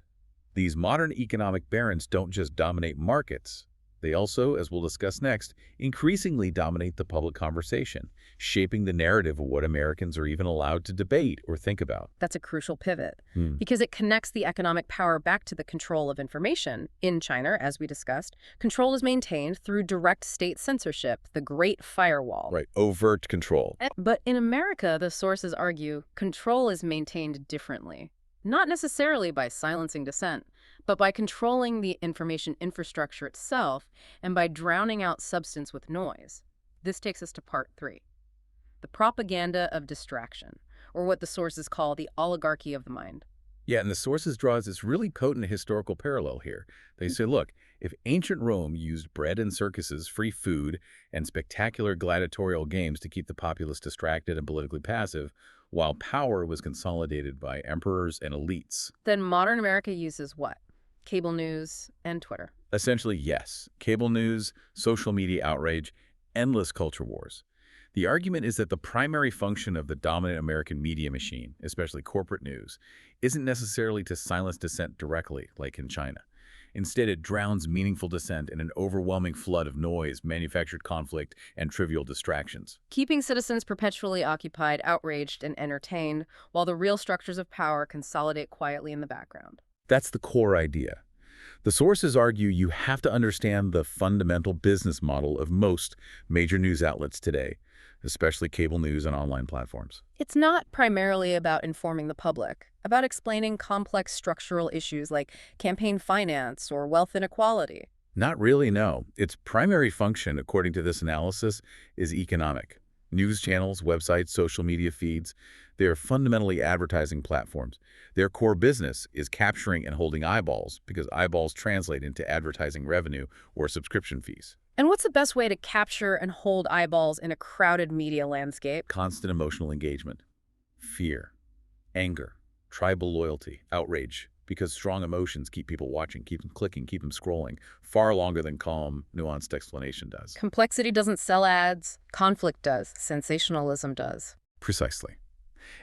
These modern economic barons don't just dominate markets. They also, as we'll discuss next, increasingly dominate the public conversation, shaping the narrative of what Americans are even allowed to debate or think about. That's a crucial pivot because it connects the economic power back to the control of information. In China, as we discussed, control is maintained through direct state censorship, the Great Firewall. Right, overt control. But in America, the sources argue control is maintained differently. Not necessarily by silencing dissent, but by controlling the information infrastructure itself and by drowning out substance with noise. This takes us to part 3, the propaganda of distraction, or what the sources call the oligarchy of the mind. Yeah, and the sources draws this really potent historical parallel here. They say, look, if ancient Rome used bread and circuses, free food, and spectacular gladiatorial games to keep the populace distracted and politically passive, while power was consolidated by emperors and elites. Then modern America uses what? Cable news and Twitter. Essentially, yes. Cable news, social media outrage, endless culture wars. The argument is that the primary function of the dominant American media machine, especially corporate news, isn't necessarily to silence dissent directly, like in China. Instead, it drowns meaningful dissent in an overwhelming flood of noise, manufactured conflict, and trivial distractions. Keeping citizens perpetually occupied, outraged, and entertained, while the real structures of power consolidate quietly in the background. That's the core idea. The sources argue you have to understand the fundamental business model of most major news outlets today, especially cable news and online platforms. It's not primarily about informing the public, about explaining complex structural issues like campaign finance or wealth inequality. Not really, no. Its primary function, according to this analysis, is economic. News channels, websites, social media feeds, they are fundamentally advertising platforms. Their core business is capturing and holding eyeballs because eyeballs translate into advertising revenue or subscription fees. And what's the best way to capture and hold eyeballs in a crowded media landscape? Constant emotional engagement, fear, anger, tribal loyalty, outrage, because strong emotions keep people watching, keep them clicking, keep them scrolling, far longer than calm, nuanced explanation does. Complexity doesn't sell ads. Conflict does. Sensationalism does. Precisely.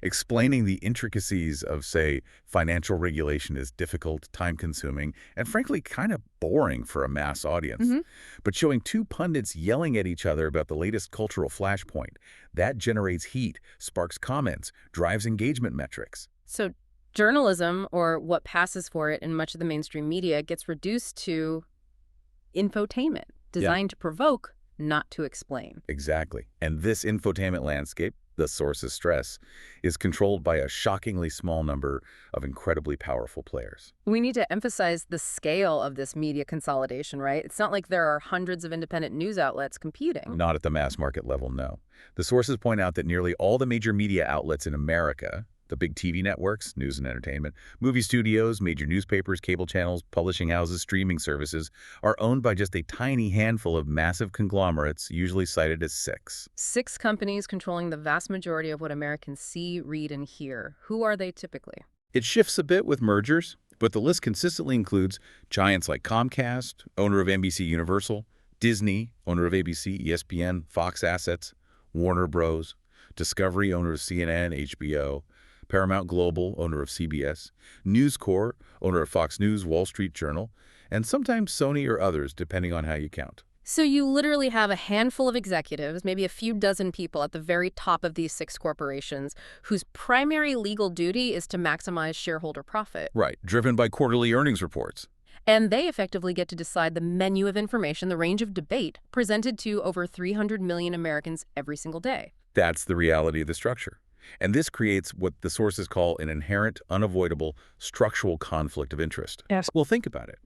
Explaining the intricacies of, say, financial regulation is difficult, time-consuming, and frankly kind of boring for a mass audience. Hmm. But showing two pundits yelling at each other about the latest cultural flashpoint, that generates heat, sparks comments, drives engagement metrics. So journalism, or what passes for it in much of the mainstream media, gets reduced to infotainment, Yeah, designed to provoke, not to explain. exactly. And this infotainment landscape, the source's stress, is controlled by a shockingly small number of incredibly powerful players. We need to emphasize the scale of this media consolidation, right? It's not like there are hundreds of independent news outlets competing. Not at the mass market level, no. The sources point out that nearly all the major media outlets in America, the big TV networks, news and entertainment, movie studios, major newspapers, cable channels, publishing houses, streaming services, are owned by just a tiny handful of massive conglomerates, usually cited as six. 6 companies controlling the vast majority of what Americans see, read, and hear. Who are they typically? It shifts a bit with mergers, but the list consistently includes giants like Comcast, owner of NBC Universal, Disney, owner of ABC, ESPN, Fox Assets, Warner Bros., Discovery, owner of CNN, HBO, Paramount Global, owner of CBS, News Corp, owner of Fox News, Wall Street Journal, and sometimes Sony or others, depending on how you count. So you literally have a handful of executives, maybe a few dozen people at the very top of these 6 corporations, whose primary legal duty is to maximize shareholder profit. Right, driven by quarterly earnings reports. And they effectively get to decide the menu of information, the range of debate presented to over 300 million Americans every single day. That's the reality of the structure. And this creates what the sources call an inherent, unavoidable, structural conflict of interest. Yes. Well, think about it.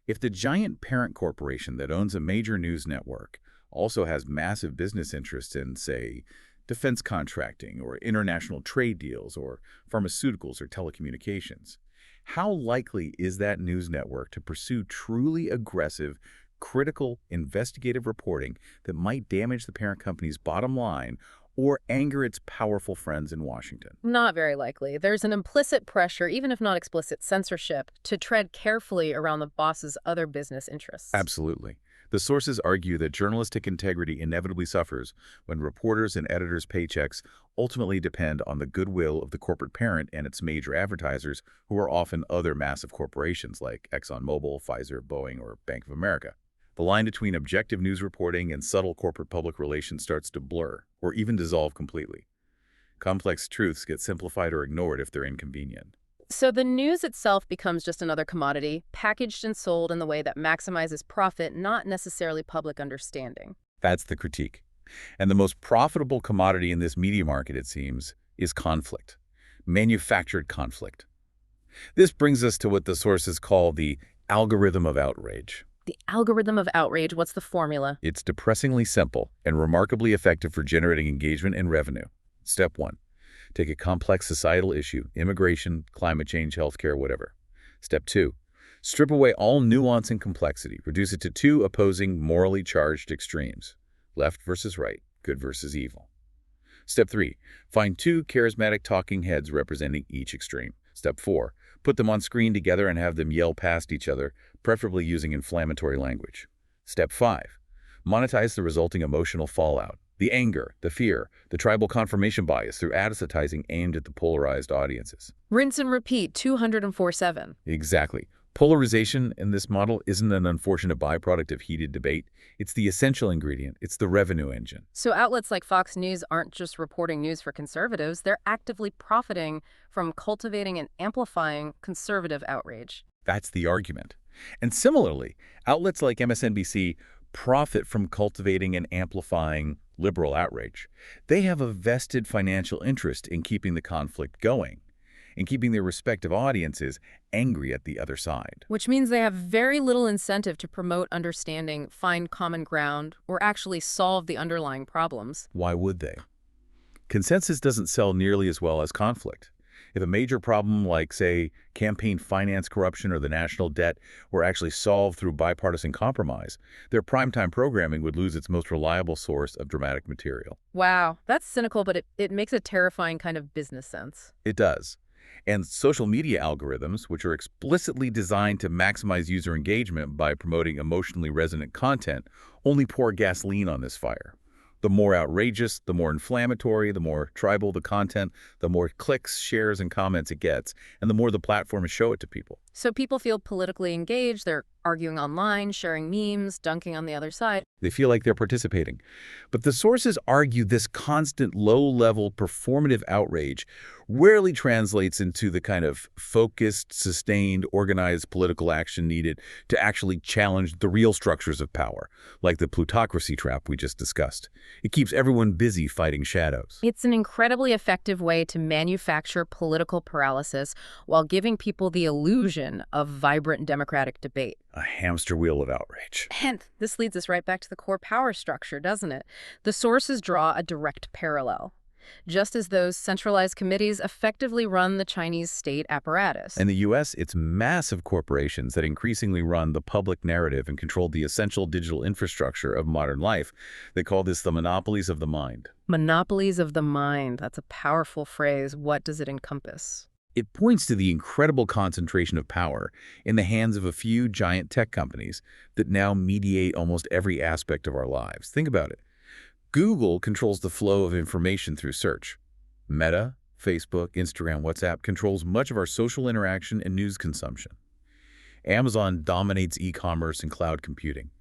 If the giant parent corporation that owns a major news network also has massive business interests in, say, defense contracting or international trade deals or pharmaceuticals or telecommunications, how likely is that news network to pursue truly aggressive, critical, investigative reporting that might damage the parent company's bottom line or anger its powerful friends in Washington? Not very likely. There's an implicit pressure, even if not explicit censorship, to tread carefully around the boss's other business interests. Absolutely. The sources argue that journalistic integrity inevitably suffers when reporters' and editors' paychecks ultimately depend on the goodwill of the corporate parent and its major advertisers, who are often other massive corporations like ExxonMobil, Pfizer, Boeing, or Bank of America. The line between objective news reporting and subtle corporate public relations starts to blur, or even dissolve completely. Complex truths get simplified or ignored if they're inconvenient. So the news itself becomes just another commodity, packaged and sold in the way that maximizes profit, not necessarily public understanding. That's the critique. And the most profitable commodity in this media market, it seems, is conflict. Manufactured conflict. This brings us to what the sources call the algorithm of outrage. The algorithm of outrage, what's the formula? It's depressingly simple and remarkably effective for generating engagement and revenue. Step 1. Take a complex societal issue, immigration, climate change, healthcare, whatever. Step 2. Strip away all nuance and complexity. Reduce it to 2 opposing, morally charged extremes. Left versus right, good versus evil. Step 3. Find 2 charismatic talking heads representing each extreme. Step 4. Put them on screen together and have them yell past each other, preferably using inflammatory language. Step 5. Monetize the resulting emotional fallout. The anger, the fear, the tribal confirmation bias through advertising aimed at the polarized audiences. Rinse and repeat 204/7. Exactly. Polarization in this model isn't an unfortunate byproduct of heated debate. It's the essential ingredient. It's the revenue engine. So outlets like Fox News aren't just reporting news for conservatives, they're actively profiting from cultivating and amplifying conservative outrage. That's the argument. And similarly, outlets like MSNBC profit from cultivating and amplifying liberal outrage. They have a vested financial interest in keeping the conflict going, in keeping their respective audiences angry at the other side. Which means they have very little incentive to promote understanding, find common ground, or actually solve the underlying problems. Why would they? Consensus doesn't sell nearly as well as conflict. If a major problem like, say, campaign finance corruption or the national debt were actually solved through bipartisan compromise, their primetime programming would lose its most reliable source of dramatic material. Wow, that's cynical, but it makes a terrifying kind of business sense. It does. And social media algorithms, which are explicitly designed to maximize user engagement by promoting emotionally resonant content, only pour gasoline on this fire. The more outrageous, the more inflammatory, the more tribal the content, the more clicks, shares, and comments it gets, and the more the platforms show it to people. So people feel politically engaged, they're arguing online, sharing memes, dunking on the other side. They feel like they're participating. But the sources argue this constant low-level performative outrage rarely translates into the kind of focused, sustained, organized political action needed to actually challenge the real structures of power, like the plutocracy trap we just discussed. It keeps everyone busy fighting shadows. It's an incredibly effective way to manufacture political paralysis while giving people the illusion of vibrant democratic debate. A hamster wheel of outrage. And this leads us right back to the core power structure, doesn't it? The sources draw a direct parallel. Just as those centralized committees effectively run the Chinese state apparatus. In the U.S., it's massive corporations that increasingly run the public narrative and control the essential digital infrastructure of modern life. They call this the monopolies of the mind. Monopolies of the mind. That's a powerful phrase. What does it encompass? It points to the incredible concentration of power in the hands of a few giant tech companies that now mediate almost every aspect of our lives. Think about it. Google controls the flow of information through search. Meta, Facebook, Instagram, WhatsApp controls much of our social interaction and news consumption. Amazon dominates e-commerce and cloud computing.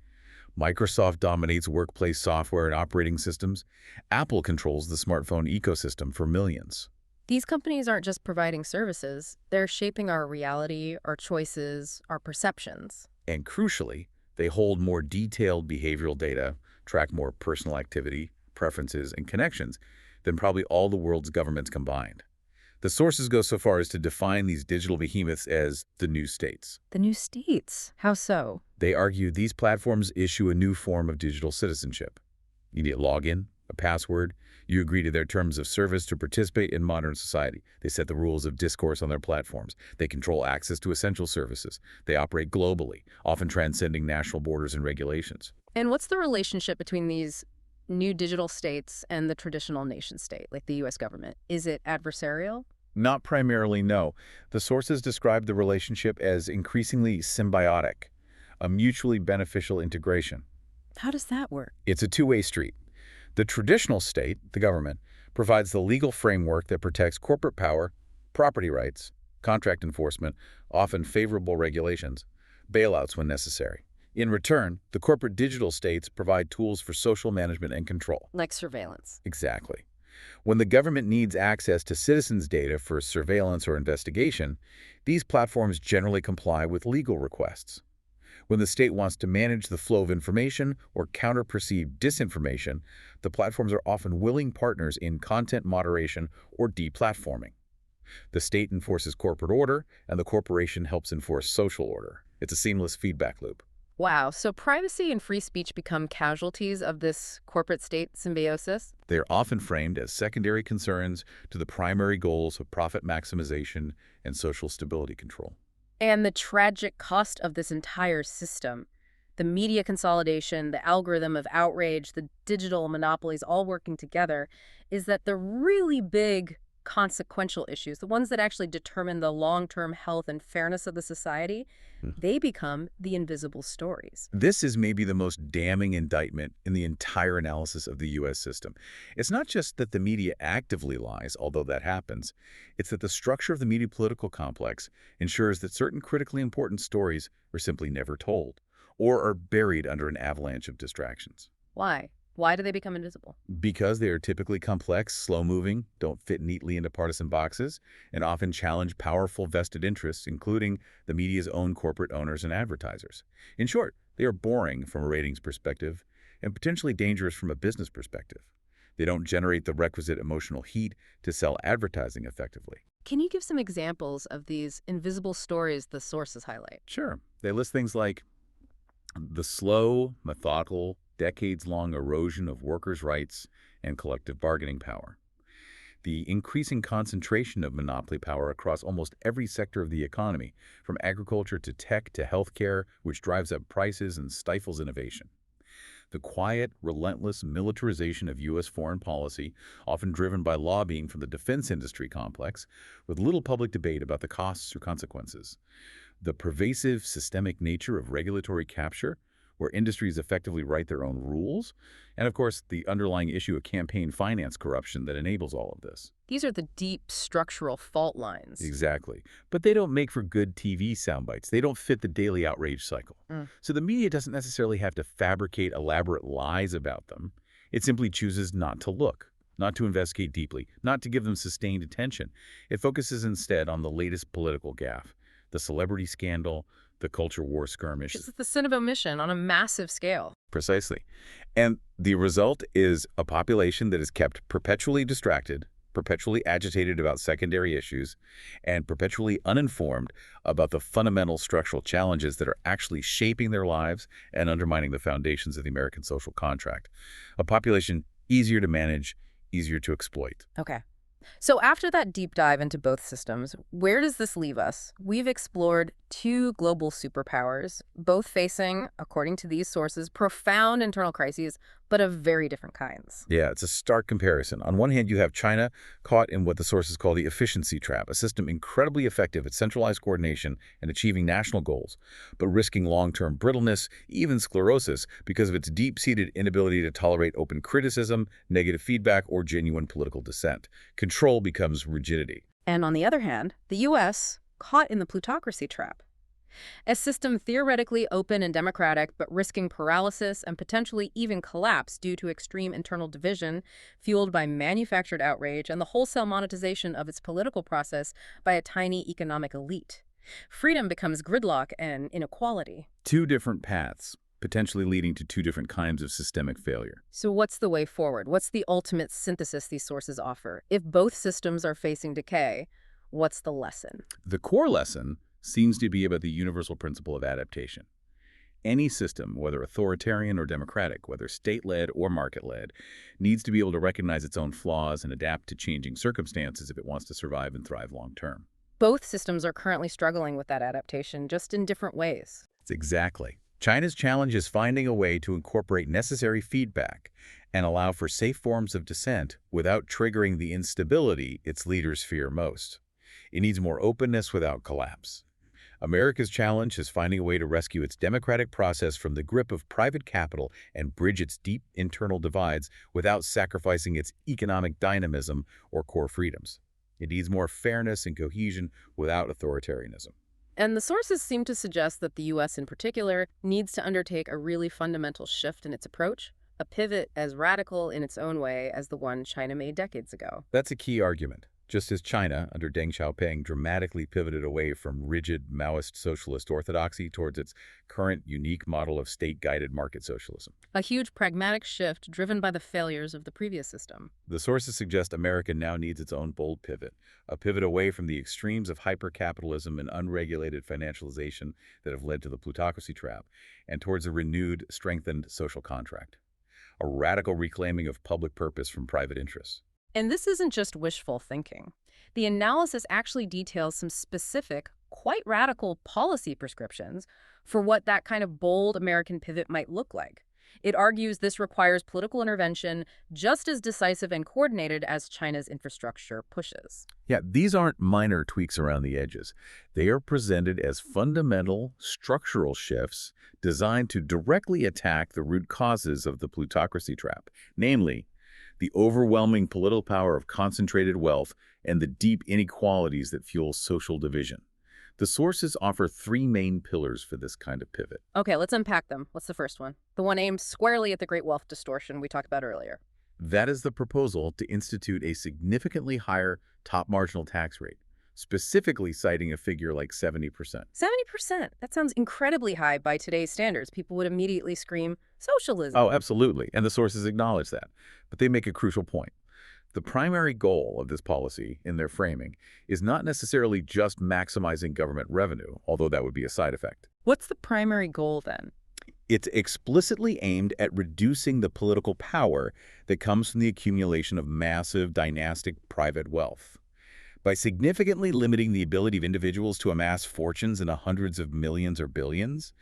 Microsoft dominates workplace software and operating systems. Apple controls the smartphone ecosystem for millions. These companies aren't just providing services, they're shaping our reality, our choices, our perceptions. And crucially, they hold more detailed behavioral data, track more personal activity, preferences, and connections than probably all the world's governments combined. The sources go so far as to define these digital behemoths as the new states. The new states? How so? They argue these platforms issue a new form of digital citizenship. You need a login, a password. You agree to their terms of service to participate in modern society. They set the rules of discourse on their platforms. They control access to essential services. They operate globally, often transcending national borders and regulations. And what's the relationship between these new digital states and the traditional nation state, like the U.S. government? Is it adversarial? Not primarily, no. The sources describe the relationship as increasingly symbiotic, a mutually beneficial integration. How does that work? It's a two-way street. The traditional state, the government, provides the legal framework that protects corporate power, property rights, contract enforcement, often favorable regulations, bailouts when necessary. In return, the corporate digital states provide tools for social management and control. Like surveillance. Exactly. When the government needs access to citizens' data for surveillance or investigation, these platforms generally comply with legal requests. When the state wants to manage the flow of information or counter perceived disinformation, the platforms are often willing partners in content moderation or deplatforming. The state enforces corporate order, and the corporation helps enforce social order. It's a seamless feedback loop. Wow, so privacy and free speech become casualties of this corporate-state symbiosis? They are often framed as secondary concerns to the primary goals of profit maximization and social stability control. And the tragic cost of this entire system, the media consolidation, the algorithm of outrage, the digital monopolies all working together, is that the really big consequential issues, the ones that actually determine the long-term health and fairness of the society, they become the invisible stories. This is maybe the most damning indictment in the entire analysis of the U.S. system. It's not just that the media actively lies, although that happens. It's that the structure of the media political complex ensures that certain critically important stories are simply never told, or are buried under an avalanche of distractions. Why? Why do they become invisible? Because they are typically complex, slow-moving, don't fit neatly into partisan boxes, and often challenge powerful vested interests, including the media's own corporate owners and advertisers. In short, they are boring from a ratings perspective and potentially dangerous from a business perspective. They don't generate the requisite emotional heat to sell advertising effectively. Can you give some examples of these invisible stories the sources highlight? Sure. They list things like the slow, methodical, decades-long erosion of workers' rights and collective bargaining power, the increasing concentration of monopoly power across almost every sector of the economy, from agriculture to tech to healthcare, which drives up prices and stifles innovation, the quiet, relentless militarization of U.S. foreign policy, often driven by lobbying from the defense industry complex, with little public debate about the costs or consequences, the pervasive systemic nature of regulatory capture, where industries effectively write their own rules, and of course, the underlying issue of campaign finance corruption that enables all of this. These are the deep structural fault lines. Exactly. But they don't make for good TV sound bites. They don't fit the daily outrage cycle. Mm. So the media doesn't necessarily have to fabricate elaborate lies about them. It simply chooses not to look, not to investigate deeply, not to give them sustained attention. It focuses instead on the latest political gaffe, the celebrity scandal, the culture war skirmish. This is the sin of omission on a massive scale. Precisely. And the result is a population that is kept perpetually distracted, perpetually agitated about secondary issues, and perpetually uninformed about the fundamental structural challenges that are actually shaping their lives and undermining the foundations of the American social contract. A population easier to manage, easier to exploit. Okay. So after that deep dive into both systems, where does this leave us? We've explored two global superpowers, both facing, according to these sources, profound internal crises, but of very different kinds. Yeah, it's a stark comparison. On one hand, you have China caught in what the sources call the efficiency trap, a system incredibly effective at centralized coordination and achieving national goals, but risking long-term brittleness, even sclerosis, because of its deep-seated inability to tolerate open criticism, negative feedback, or genuine political dissent. Control becomes rigidity. And on the other hand, the U.S. caught in the plutocracy trap. A system theoretically open and democratic, but risking paralysis and potentially even collapse due to extreme internal division, fueled by manufactured outrage and the wholesale monetization of its political process by a tiny economic elite. Freedom becomes gridlock and inequality. Two different paths, potentially leading to two different kinds of systemic failure. So what's the way forward? What's the ultimate synthesis these sources offer? If both systems are facing decay, what's the lesson? The core lesson seems to be about the universal principle of adaptation. Any system, whether authoritarian or democratic, whether state-led or market-led, needs to be able to recognize its own flaws and adapt to changing circumstances if it wants to survive and thrive long-term. Both systems are currently struggling with that adaptation, just in different ways. It's exactly. China's challenge is finding a way to incorporate necessary feedback and allow for safe forms of dissent without triggering the instability its leaders fear most. It needs more openness without collapse. America's challenge is finding a way to rescue its democratic process from the grip of private capital and bridge its deep internal divides without sacrificing its economic dynamism or core freedoms. It needs more fairness and cohesion without authoritarianism. And the sources seem to suggest that the U.S. in particular needs to undertake a really fundamental shift in its approach, a pivot as radical in its own way as the one China made decades ago. That's a key argument. Just as China, under Deng Xiaoping, dramatically pivoted away from rigid Maoist socialist orthodoxy towards its current unique model of state-guided market socialism. A huge pragmatic shift driven by the failures of the previous system. The sources suggest America now needs its own bold pivot, a pivot away from the extremes of hyper-capitalism and unregulated financialization that have led to the plutocracy trap, and towards a renewed, strengthened social contract. A radical reclaiming of public purpose from private interests. And this isn't just wishful thinking. The analysis actually details some specific, quite radical policy prescriptions for what that kind of bold American pivot might look like. It argues this requires political intervention just as decisive and coordinated as China's infrastructure pushes. Yeah, these aren't minor tweaks around the edges. They are presented as fundamental structural shifts designed to directly attack the root causes of the plutocracy trap, namely, the overwhelming political power of concentrated wealth and the deep inequalities that fuel social division. The sources offer three main pillars for this kind of pivot. Okay, let's unpack them. What's the first one? The one aimed squarely at the great wealth distortion we talked about earlier. That is the proposal to institute a significantly higher top marginal tax rate, specifically citing a figure like 70%. 70%? That sounds incredibly high by today's standards. People would immediately scream, socialism. Oh, absolutely. And the sources acknowledge that. But they make a crucial point. The primary goal of this policy, in their framing, is not necessarily just maximizing government revenue, although that would be a side effect. What's the primary goal then? It's explicitly aimed at reducing the political power that comes from the accumulation of massive dynastic private wealth. By significantly limiting the ability of individuals to amass fortunes in the hundreds of millions or billions,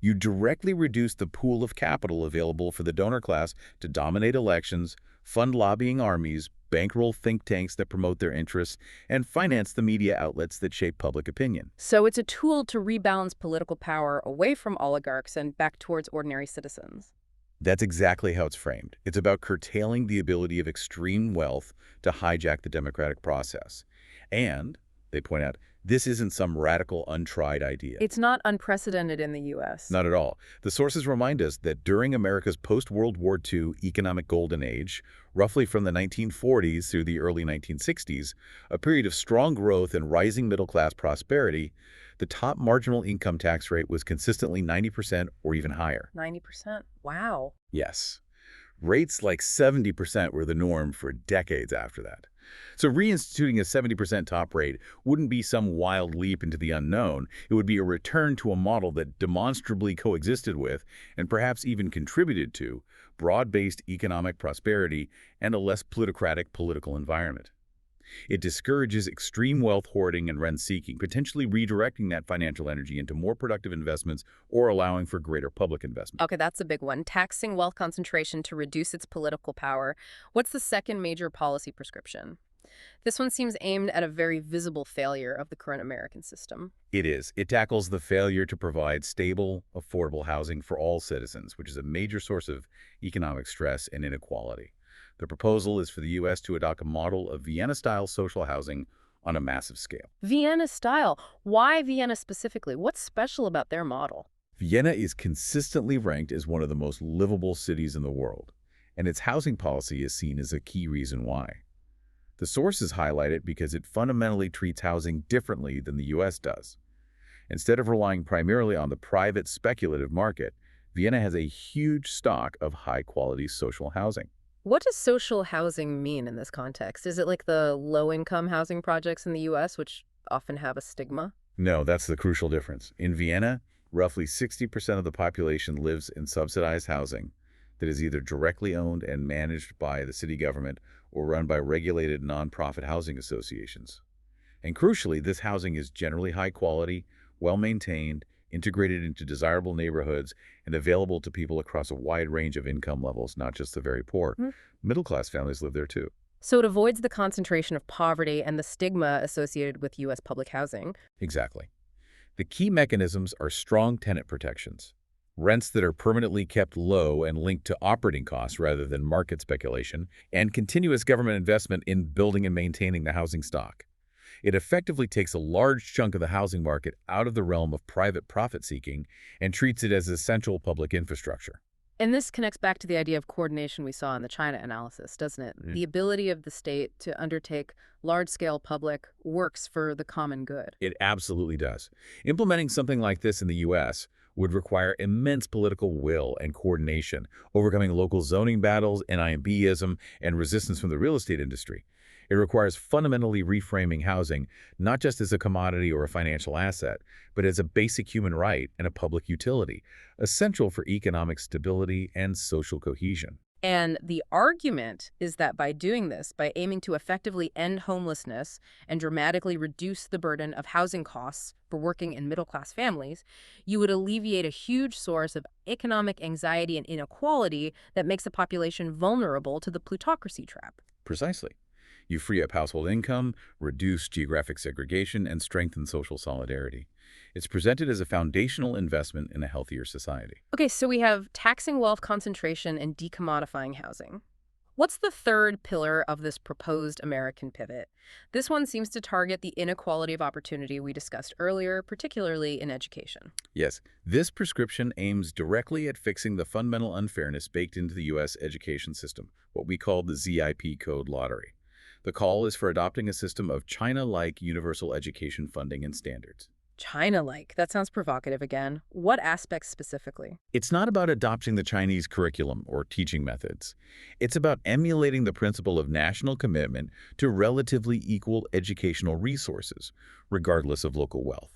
you directly reduce the pool of capital available for the donor class to dominate elections, fund lobbying armies, bankroll think tanks that promote their interests, and finance the media outlets that shape public opinion. So it's a tool to rebalance political power away from oligarchs and back towards ordinary citizens. That's exactly how it's framed. It's about curtailing the ability of extreme wealth to hijack the democratic process. And, they point out, this isn't some radical, untried idea. It's not unprecedented in the U.S. Not at all. The sources remind us that during America's post-World War II economic golden age, roughly from the 1940s through the early 1960s, a period of strong growth and rising middle-class prosperity, the top marginal income tax rate was consistently 90% or even higher. 90%? Wow. Yes. Rates like 70% were the norm for decades after that. So reinstituting a 70% top rate wouldn't be some wild leap into the unknown. It would be a return to a model that demonstrably coexisted with, and perhaps even contributed to, broad-based economic prosperity and a less plutocratic political environment. It discourages extreme wealth hoarding and rent-seeking, potentially redirecting that financial energy into more productive investments or allowing for greater public investment. Okay, that's a big one. Taxing wealth concentration to reduce its political power. What's the second major policy prescription? This one seems aimed at a very visible failure of the current American system. It is. It tackles the failure to provide stable, affordable housing for all citizens, which is a major source of economic stress and inequality. The proposal is for the U.S. to adopt a model of Vienna-style social housing on a massive scale. Vienna style. Why Vienna specifically? What's special about their model? Vienna is consistently ranked as one of the most livable cities in the world, and its housing policy is seen as a key reason why. The sources highlight it because it fundamentally treats housing differently than the U.S. does. Instead of relying primarily on the private speculative market, Vienna has a huge stock of high-quality social housing. What does social housing mean in this context? Is it like the low-income housing projects in the U.S., which often have a stigma? No, that's the crucial difference. In Vienna, roughly 60% of the population lives in subsidized housing that is either directly owned and managed by the city government or run by regulated nonprofit housing associations. And crucially, this housing is generally high quality, well-maintained, integrated into desirable neighborhoods, and available to people across a wide range of income levels, not just the very poor. Middle-class families live there too. So it avoids the concentration of poverty and the stigma associated with U.S. public housing. Exactly. The key mechanisms are strong tenant protections, rents that are permanently kept low and linked to operating costs rather than market speculation, and continuous government investment in building and maintaining the housing stock. It effectively takes a large chunk of the housing market out of the realm of private profit-seeking and treats it as essential public infrastructure. And this connects back to the idea of coordination we saw in the China analysis, doesn't it? The ability of the state to undertake large-scale public works for the common good. It absolutely does. Implementing something like this in the U.S. would require immense political will and coordination, overcoming local zoning battles, NIMBism, and resistance from the real estate industry. It requires fundamentally reframing housing, not just as a commodity or a financial asset, but as a basic human right and a public utility, essential for economic stability and social cohesion. And the argument is that by doing this, by aiming to effectively end homelessness and dramatically reduce the burden of housing costs for working and middle-class families, you would alleviate a huge source of economic anxiety and inequality that makes the population vulnerable to the plutocracy trap. Precisely. You free up household income, reduce geographic segregation, and strengthen social solidarity. It's presented as a foundational investment in a healthier society. Okay, so we have taxing wealth concentration and decommodifying housing. What's the third pillar of this proposed American pivot? This one seems to target the inequality of opportunity we discussed earlier, particularly in education. Yes, this prescription aims directly at fixing the fundamental unfairness baked into the U.S. education system, what we call the ZIP code lottery. The call is for adopting a system of China-like universal education funding and standards. China-like? That sounds provocative again. What aspects specifically? It's not about adopting the Chinese curriculum or teaching methods. It's about emulating the principle of national commitment to relatively equal educational resources, regardless of local wealth.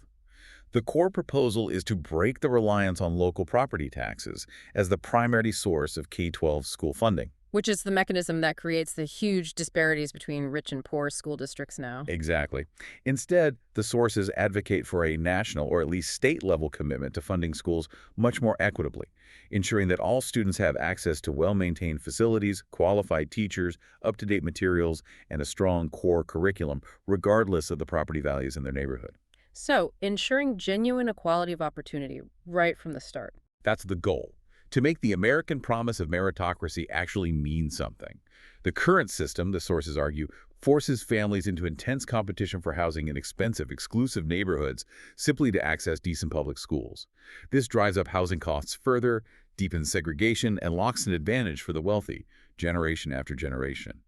The core proposal is to break the reliance on local property taxes as the primary source of K-12 school funding. Which is the mechanism that creates the huge disparities between rich and poor school districts now. Exactly. Instead, the sources advocate for a national or at least state-level commitment to funding schools much more equitably, ensuring that all students have access to well-maintained facilities, qualified teachers, up-to-date materials, and a strong core curriculum, regardless of the property values in their neighborhood. So, ensuring genuine equality of opportunity right from the start. That's the goal, to make the American promise of meritocracy actually mean something. The current system, the sources argue, forces families into intense competition for housing in expensive, exclusive neighborhoods simply to access decent public schools. This drives up housing costs further, deepens segregation, and locks an advantage for the wealthy, generation after generation.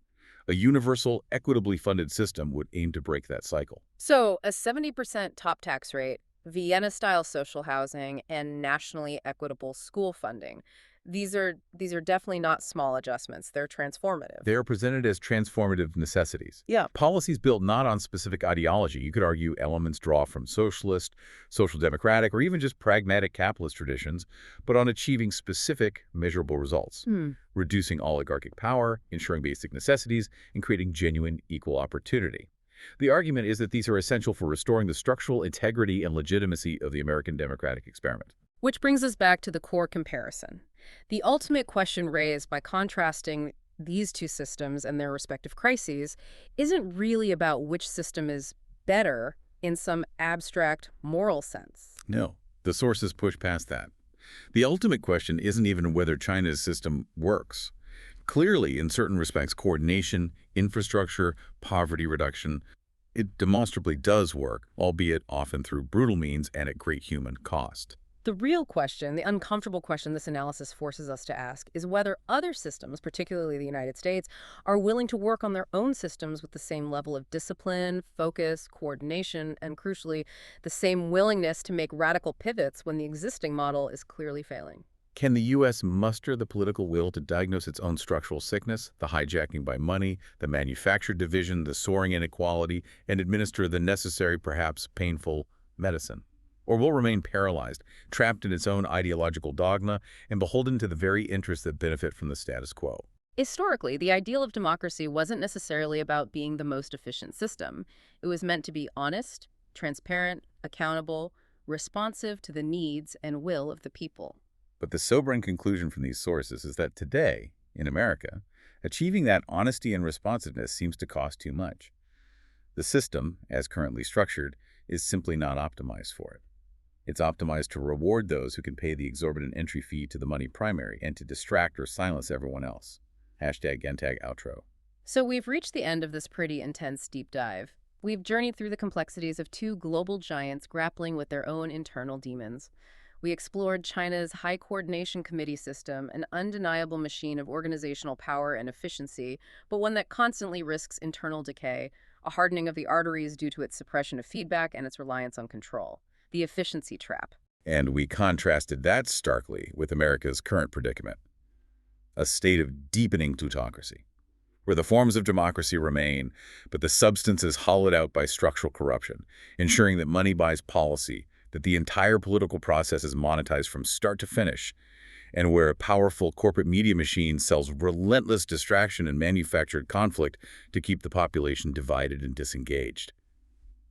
A universal, equitably funded system would aim to break that cycle. So, a 70% top tax rate, Vienna-style social housing, and nationally equitable school funding. These are definitely not small adjustments. They're transformative. They are presented as transformative necessities. Yeah. Policies built not on specific ideology. You could argue elements draw from socialist, social democratic, or even just pragmatic capitalist traditions, but on achieving specific, measurable results. Reducing oligarchic power, ensuring basic necessities, and creating genuine equal opportunity. The argument is that these are essential for restoring the structural integrity and legitimacy of the American democratic experiment. Which brings us back to the core comparison. The ultimate question raised by contrasting these two systems and their respective crises isn't really about which system is better in some abstract moral sense. No, the sources push past that. The ultimate question isn't even whether China's system works. Clearly, in certain respects, coordination, infrastructure, poverty reduction, it demonstrably does work, albeit often through brutal means and at great human cost. The real question, the uncomfortable question this analysis forces us to ask, is whether other systems, particularly the United States, are willing to work on their own systems with the same level of discipline, focus, coordination, and crucially, the same willingness to make radical pivots when the existing model is clearly failing. Can the U.S. muster the political will to diagnose its own structural sickness, the hijacking by money, the manufactured division, the soaring inequality, and administer the necessary, perhaps painful, medicine? Or will remain paralyzed, trapped in its own ideological dogma, and beholden to the very interests that benefit from the status quo? Historically, the ideal of democracy wasn't necessarily about being the most efficient system. It was meant to be honest, transparent, accountable, responsive to the needs and will of the people. But the sobering conclusion from these sources is that today, in America, achieving that honesty and responsiveness seems to cost too much. The system, as currently structured, is simply not optimized for it. It's optimized to reward those who can pay the exorbitant entry fee to the money primary and to distract or silence everyone else. #GentagOutro. So we've reached the end of this pretty intense deep dive. We've journeyed through the complexities of two global giants grappling with their own internal demons. We explored China's high coordination committee system, an undeniable machine of organizational power and efficiency, but one that constantly risks internal decay, a hardening of the arteries due to its suppression of feedback and its reliance on control. The efficiency trap. And we contrasted that starkly with America's current predicament, a state of deepening plutocracy, where the forms of democracy remain, but the substance is hollowed out by structural corruption, ensuring that money buys policy, that the entire political process is monetized from start to finish, and where a powerful corporate media machine sells relentless distraction and manufactured conflict to keep the population divided and disengaged.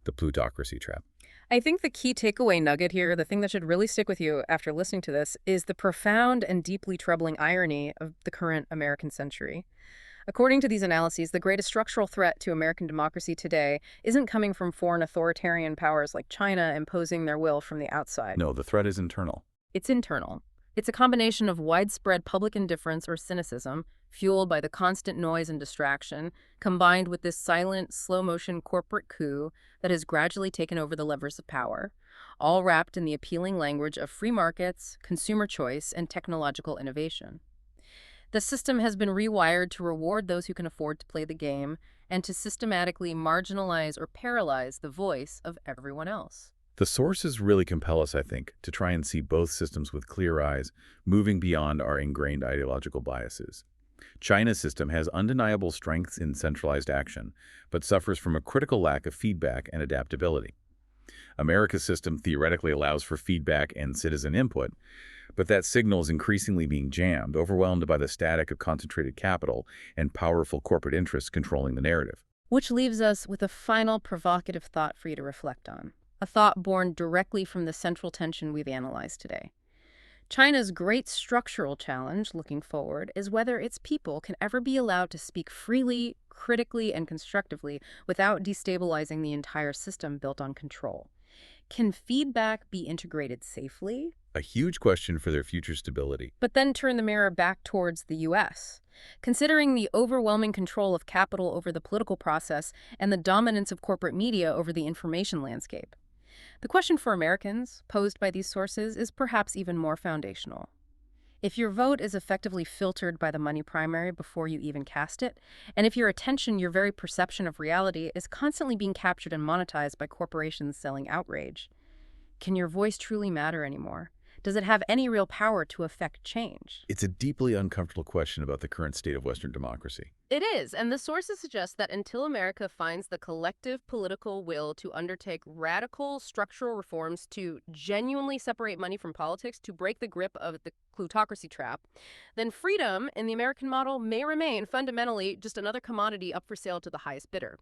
The plutocracy trap. I think the key takeaway nugget here, the thing that should really stick with you after listening to this, is the profound and deeply troubling irony of the current American century. According to these analyses, the greatest structural threat to American democracy today isn't coming from foreign authoritarian powers like China imposing their will from the outside. No, the threat is internal. It's internal. It's a combination of widespread public indifference or cynicism, fueled by the constant noise and distraction, combined with this silent, slow-motion corporate coup that has gradually taken over the levers of power, all wrapped in the appealing language of free markets, consumer choice, and technological innovation. The system has been rewired to reward those who can afford to play the game and to systematically marginalize or paralyze the voice of everyone else. The sources really compel us, I think, to try and see both systems with clear eyes, moving beyond our ingrained ideological biases. China's system has undeniable strengths in centralized action, but suffers from a critical lack of feedback and adaptability. America's system theoretically allows for feedback and citizen input, but that signal is increasingly being jammed, overwhelmed by the static of concentrated capital and powerful corporate interests controlling the narrative. Which leaves us with a final provocative thought for you to reflect on. A thought born directly from the central tension we've analyzed today. China's great structural challenge, looking forward, is whether its people can ever be allowed to speak freely, critically, and constructively without destabilizing the entire system built on control. Can feedback be integrated safely? A huge question for their future stability. But then turn the mirror back towards the U.S. Considering the overwhelming control of capital over the political process and the dominance of corporate media over the information landscape. The question for Americans, posed by these sources, is perhaps even more foundational. If your vote is effectively filtered by the money primary before you even cast it, and if your attention, your very perception of reality, is constantly being captured and monetized by corporations selling outrage, can your voice truly matter anymore? Does it have any real power to affect change? It's a deeply uncomfortable question about the current state of Western democracy. It is, and the sources suggest that until America finds the collective political will to undertake radical structural reforms to genuinely separate money from politics, to break the grip of the plutocracy trap, then freedom in the American model may remain fundamentally just another commodity up for sale to the highest bidder.